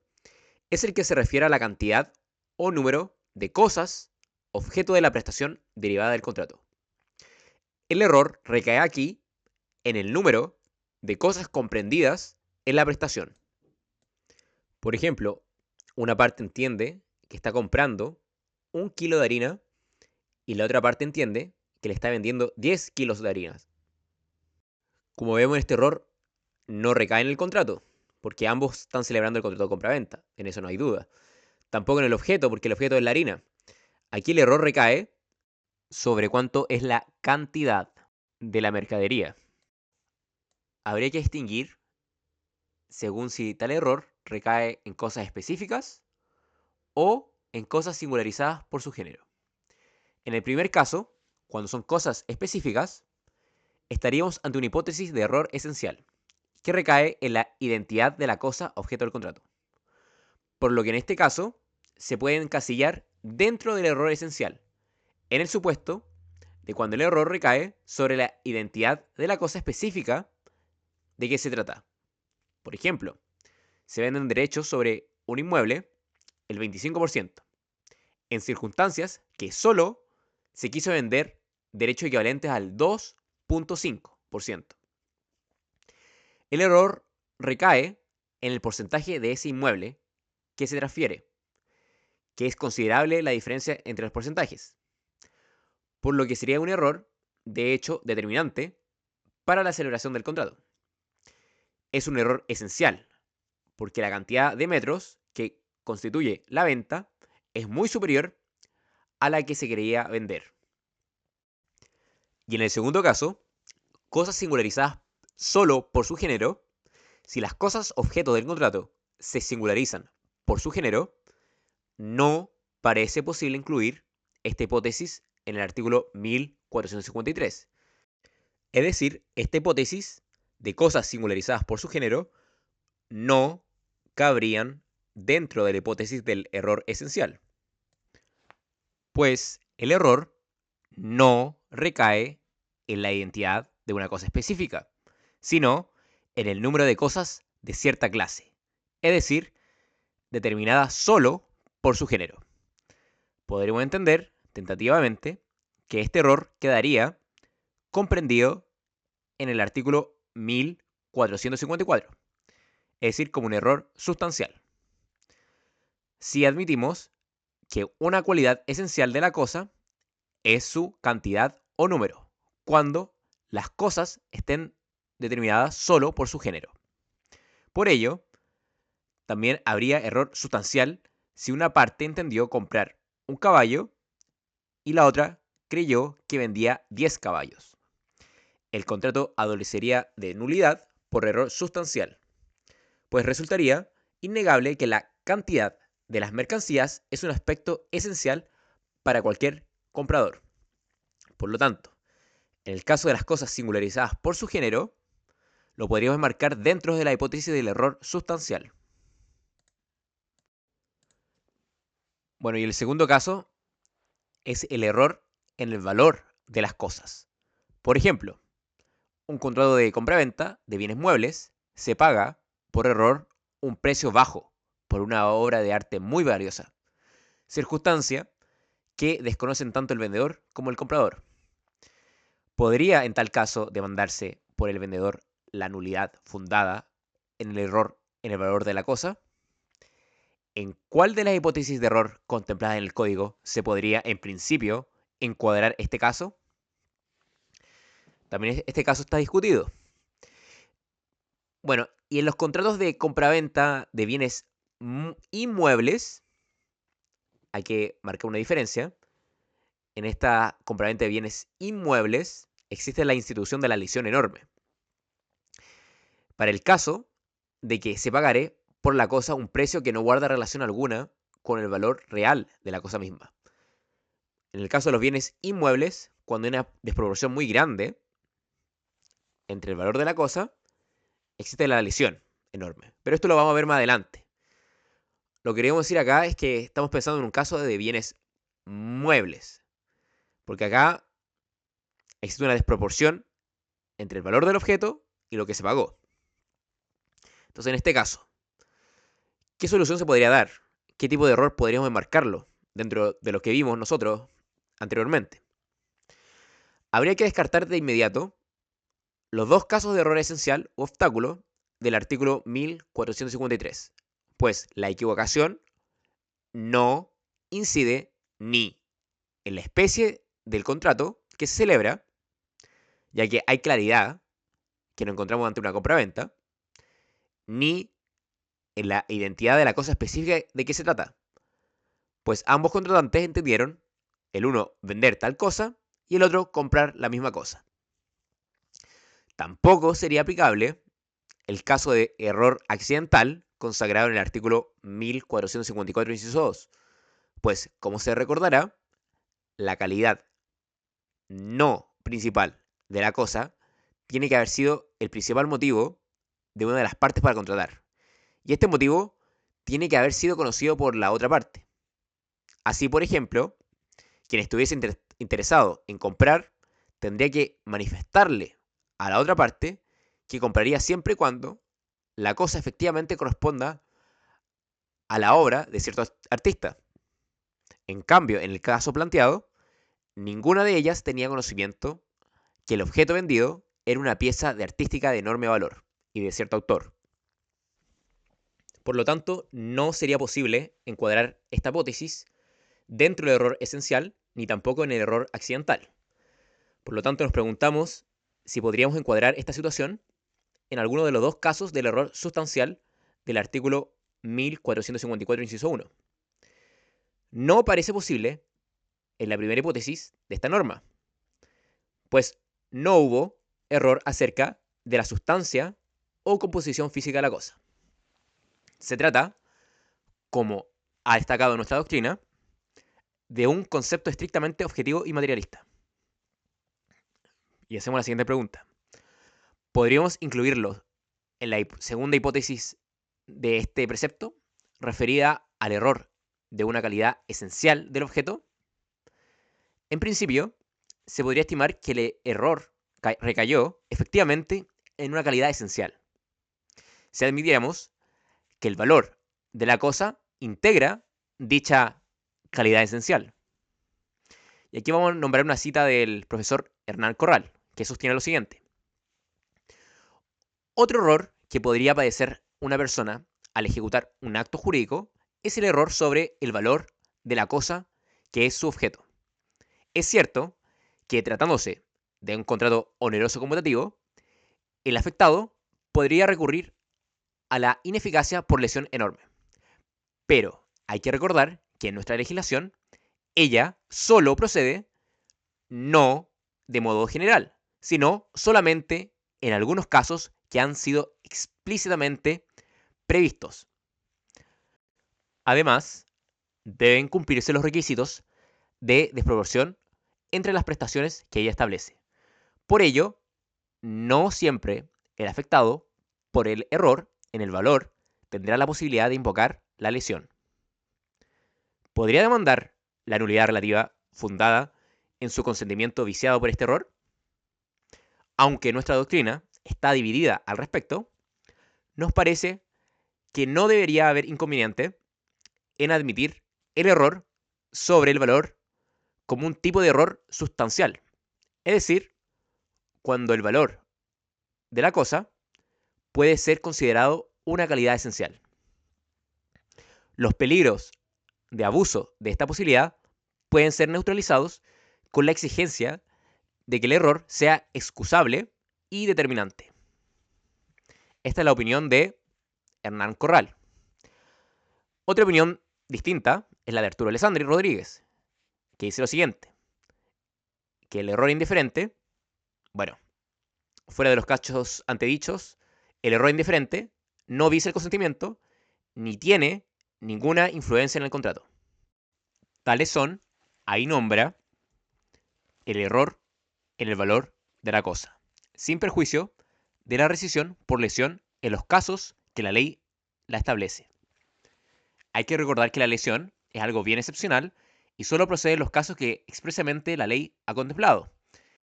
es el que se refiere a la cantidad o número de cosas objeto de la prestación derivada del contrato. El error recae aquí en el número de cosas comprendidas en la prestación. Por ejemplo, una parte entiende que está comprando 1 kilo de harina y la otra parte entiende que le está vendiendo 10 kilos de harina. Como vemos, este error no recae en el contrato, porque ambos están celebrando el contrato de compraventa, en eso no hay duda. Tampoco en el objeto, porque el objeto es la harina. Aquí el error recae sobre cuánto es la cantidad de la mercadería. Habría que distinguir según si tal error recae en cosas específicas o en cosas singularizadas por su género. En el primer caso, cuando son cosas específicas, estaríamos ante una hipótesis de error esencial, que recae en la identidad de la cosa objeto del contrato. Por lo que en este caso, se puede encasillar dentro del error esencial, en el supuesto de cuando el error recae sobre la identidad de la cosa específica de que se trata. Por ejemplo, se venden derechos sobre un inmueble el 25%, en circunstancias que solo se quiso vender derechos equivalentes al 2,5%. El error recae en el porcentaje de ese inmueble que se transfiere, que es considerable la diferencia entre los porcentajes, por lo que sería un error, de hecho, determinante para la celebración del contrato. Es un error esencial, porque la cantidad de metros que constituye la venta es muy superior a la que se quería vender. Y en el segundo caso, cosas singularizadas solo por su género, si las cosas objeto del contrato se singularizan por su género, no parece posible incluir esta hipótesis en el artículo 1453. Es decir, esta hipótesis de cosas singularizadas por su género no cabrían dentro de la hipótesis del error esencial, pues el error no recae en la identidad de una cosa específica, sino en el número de cosas de cierta clase, es decir, determinada solo por su género. Podríamos entender, tentativamente, que este error quedaría comprendido en el artículo 1454, es decir, como un error sustancial. Si admitimos que una cualidad esencial de la cosa es su cantidad o número, cuando las cosas estén determinadas solo por su género. Por ello, también habría error sustancial si una parte entendió comprar un caballo y la otra creyó que vendía 10 caballos. El contrato adolecería de nulidad por error sustancial, pues resultaría innegable que la cantidad de las mercancías es un aspecto esencial para cualquier comprador. Por lo tanto, en el caso de las cosas singularizadas por su género, lo podríamos enmarcar dentro de la hipótesis del error sustancial. Bueno, y el segundo caso es el error en el valor de las cosas. Por ejemplo, un contrato de compraventa de bienes muebles se paga por error un precio bajo por una obra de arte muy valiosa, circunstancia que desconocen tanto el vendedor como el comprador. ¿Podría en tal caso demandarse por el vendedor la nulidad fundada en el error en el valor de la cosa? ¿En cuál de las hipótesis de error contempladas en el código se podría, en principio, encuadrar este caso? También este caso está discutido. Bueno, y en los contratos de compraventa de bienes inmuebles, hay que marcar una diferencia. En esta compraventa de bienes inmuebles existe la institución de la lesión enorme. Para el caso de que se pagare por la cosa un precio que no guarda relación alguna con el valor real de la cosa misma. En el caso de los bienes inmuebles, cuando hay una desproporción muy grande entre el valor de la cosa, existe la lesión enorme. Pero esto lo vamos a ver más adelante. Lo que queremos decir acá es que estamos pensando en un caso de bienes muebles. Porque acá existe una desproporción entre el valor del objeto y lo que se pagó. Entonces, en este caso, ¿qué solución se podría dar? ¿Qué tipo de error podríamos enmarcarlo dentro de lo que vimos nosotros anteriormente? Habría que descartar de inmediato los dos casos de error esencial o obstáculo del artículo 1453, pues la equivocación no incide ni en la especie del contrato que se celebra, ya que hay claridad que nos encontramos ante una compraventa, ni en la identidad de la cosa específica de qué se trata, pues ambos contratantes entendieron el uno vender tal cosa y el otro comprar la misma cosa. Tampoco sería aplicable el caso de error accidental consagrado en el artículo 1454, inciso 2, pues, como se recordará, la calidad no principal de la cosa tiene que haber sido el principal motivo de una de las partes para contratar. Y este motivo tiene que haber sido conocido por la otra parte. Así, por ejemplo, quien estuviese interesado en comprar tendría que manifestarle a la otra parte que compraría siempre y cuando la cosa efectivamente corresponda a la obra de cierto artista. En cambio, en el caso planteado, ninguna de ellas tenía conocimiento que el objeto vendido era una pieza de artística de enorme valor y de cierto autor. Por lo tanto, no sería posible encuadrar esta hipótesis dentro del error esencial ni tampoco en el error accidental. Por lo tanto, nos preguntamos si podríamos encuadrar esta situación en alguno de los dos casos del error sustancial del artículo 1454, inciso 1. No parece posible en la primera hipótesis de esta norma, pues no hubo error acerca de la sustancia o composición física de la cosa. Se trata, como ha destacado nuestra doctrina, de un concepto estrictamente objetivo y materialista. Y hacemos la siguiente pregunta. ¿Podríamos incluirlo en la segunda hipótesis de este precepto, referida al error de una calidad esencial del objeto? En principio, se podría estimar que el error recayó efectivamente en una calidad esencial. Si admitiéramos que el valor de la cosa integra dicha calidad esencial. Y aquí vamos a nombrar una cita del profesor Hernán Corral, que sostiene lo siguiente. Otro error que podría padecer una persona al ejecutar un acto jurídico es el error sobre el valor de la cosa que es su objeto. Es cierto que tratándose de un contrato oneroso conmutativo, el afectado podría recurrir a la ineficacia por lesión enorme. Pero hay que recordar que en nuestra legislación, ella solo procede no de modo general, sino solamente en algunos casos que han sido explícitamente previstos. Además, deben cumplirse los requisitos de desproporción entre las prestaciones que ella establece. Por ello, no siempre el afectado por el error en el valor tendrá la posibilidad de invocar la lesión. ¿Podría demandar la nulidad relativa fundada en su consentimiento viciado por este error? Aunque nuestra doctrina está dividida al respecto, nos parece que no debería haber inconveniente en admitir el error sobre el valor como un tipo de error sustancial. Es decir, cuando el valor de la cosa puede ser considerado una calidad esencial. Los peligros de abuso de esta posibilidad pueden ser neutralizados con la exigencia de que el error sea excusable y determinante. Esta es la opinión de Hernán Corral. Otra opinión distinta es la de Arturo Alessandri Rodríguez, que dice lo siguiente, que el error indiferente, bueno, fuera de los casos antedichos, el error indiferente no vicia el consentimiento ni tiene ninguna influencia en el contrato. Tales son, ahí nombra, el error en el valor de la cosa, sin perjuicio de la rescisión por lesión en los casos que la ley la establece. Hay que recordar que la lesión es algo bien excepcional y solo procede en los casos que expresamente la ley ha contemplado.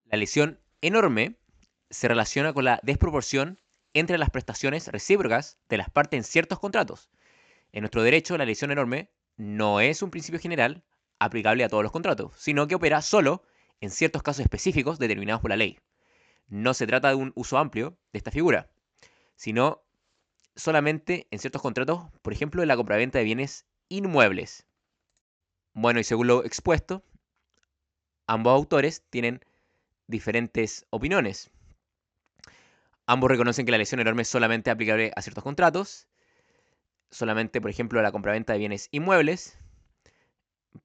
La lesión enorme se relaciona con la desproporción entre las prestaciones recíprocas de las partes en ciertos contratos. En nuestro derecho, la lesión enorme no es un principio general aplicable a todos los contratos, sino que opera solo en ciertos casos específicos determinados por la ley. No se trata de un uso amplio de esta figura, sino solamente en ciertos contratos, por ejemplo, en la compraventa de bienes inmuebles. Bueno, y según lo expuesto, ambos autores tienen diferentes opiniones. Ambos reconocen que la lesión enorme es solamente aplicable a ciertos contratos, solamente, por ejemplo, a la compraventa de bienes inmuebles,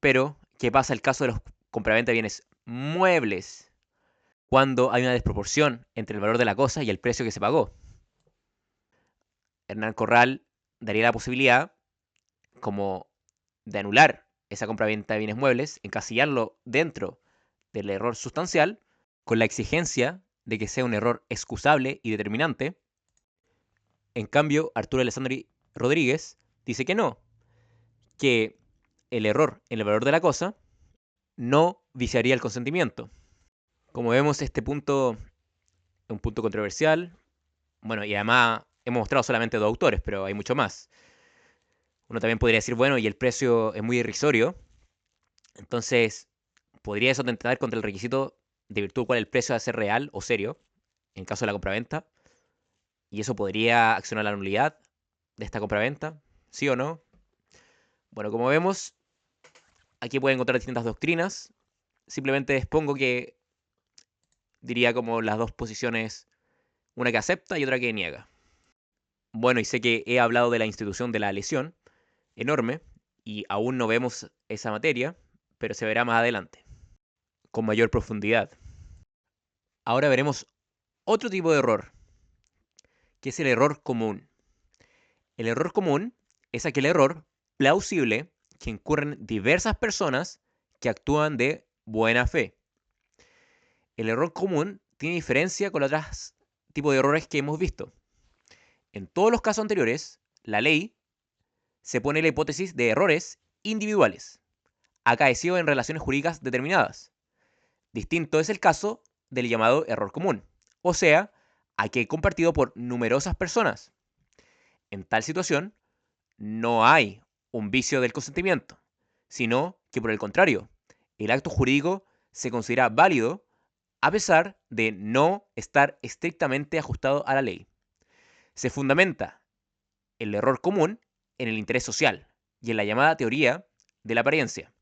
pero ¿qué pasa en el caso de los compraventa de bienes muebles? Cuando hay una desproporción entre el valor de la cosa y el precio que se pagó. Hernán Corral daría la posibilidad como de anular esa compraventa de bienes muebles, encasillarlo dentro del error sustancial, con la exigencia de que sea un error excusable y determinante. En cambio, Arturo Alessandri Rodríguez dice que no, que el error en el valor de la cosa no viciaría el consentimiento. Como vemos, este punto es un punto controversial. Bueno, y además hemos mostrado solamente dos autores, pero hay mucho más. Uno también podría decir, bueno, y el precio es muy irrisorio. Entonces, podría eso atentar contra el requisito de virtud del cual el precio debe ser real o serio, en caso de la compraventa. Y eso podría accionar la nulidad de esta compraventa, ¿sí o no? Bueno, como vemos, aquí pueden encontrar distintas doctrinas. Simplemente expongo que diría como las dos posiciones, una que acepta y otra que niega. Bueno, y sé que he hablado de la institución de la lesión enorme y aún no vemos esa materia, pero se verá más adelante, con mayor profundidad. Ahora veremos otro tipo de error, que es el error común. El error común es aquel error plausible que incurren diversas personas que actúan de buena fe. El error común tiene diferencia con los otros tipos de errores que hemos visto. En todos los casos anteriores, la ley se pone la hipótesis de errores individuales, acaecidos en relaciones jurídicas determinadas. Distinto es el caso del llamado error común, o sea, aquel compartido por numerosas personas. En tal situación, no hay un vicio del consentimiento, sino que por el contrario, el acto jurídico se considera válido a pesar de no estar estrictamente ajustado a la ley. Se fundamenta el error común en el interés social y en la llamada teoría de la apariencia.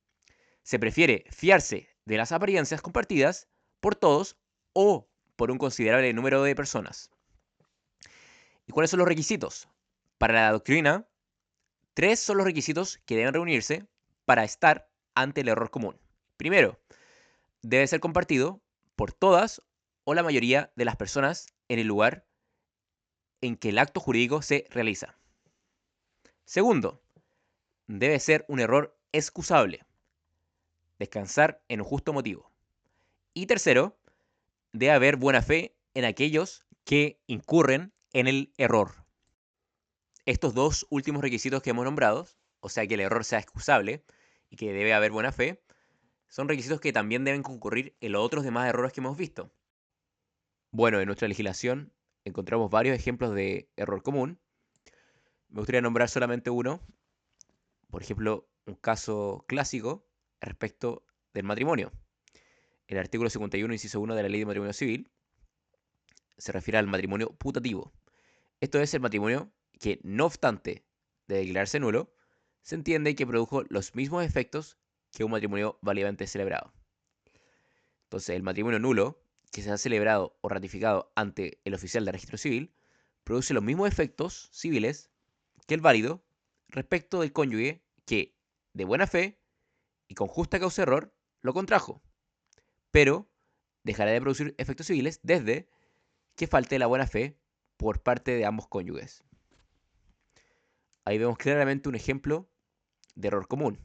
Se prefiere fiarse de las apariencias compartidas por todos o por un considerable número de personas. ¿Y cuáles son los requisitos? Para la doctrina, 3 son los requisitos que deben reunirse para estar ante el error común. Primero, debe ser compartido por todas o la mayoría de las personas en el lugar en que el acto jurídico se realiza. Segundo, debe ser un error excusable, descansar en un justo motivo. Y tercero, debe haber buena fe en aquellos que incurren en el error. Estos dos últimos requisitos que hemos nombrado, o sea que el error sea excusable y que debe haber buena fe, son requisitos que también deben concurrir en los otros demás errores que hemos visto. Bueno, en nuestra legislación encontramos varios ejemplos de error común. Me gustaría nombrar solamente uno, por ejemplo, un caso clásico respecto del matrimonio. El artículo 51, inciso 1 de la Ley de Matrimonio Civil se refiere al matrimonio putativo. Esto es el matrimonio que, no obstante de declararse nulo, se entiende que produjo los mismos efectos que un matrimonio válidamente celebrado. Entonces, el matrimonio nulo, que se ha celebrado o ratificado ante el oficial de registro civil, produce los mismos efectos civiles que el válido respecto del cónyuge que, de buena fe y con justa causa de error, lo contrajo, pero dejará de producir efectos civiles desde que falte la buena fe por parte de ambos cónyuges. Ahí vemos claramente un ejemplo de error común.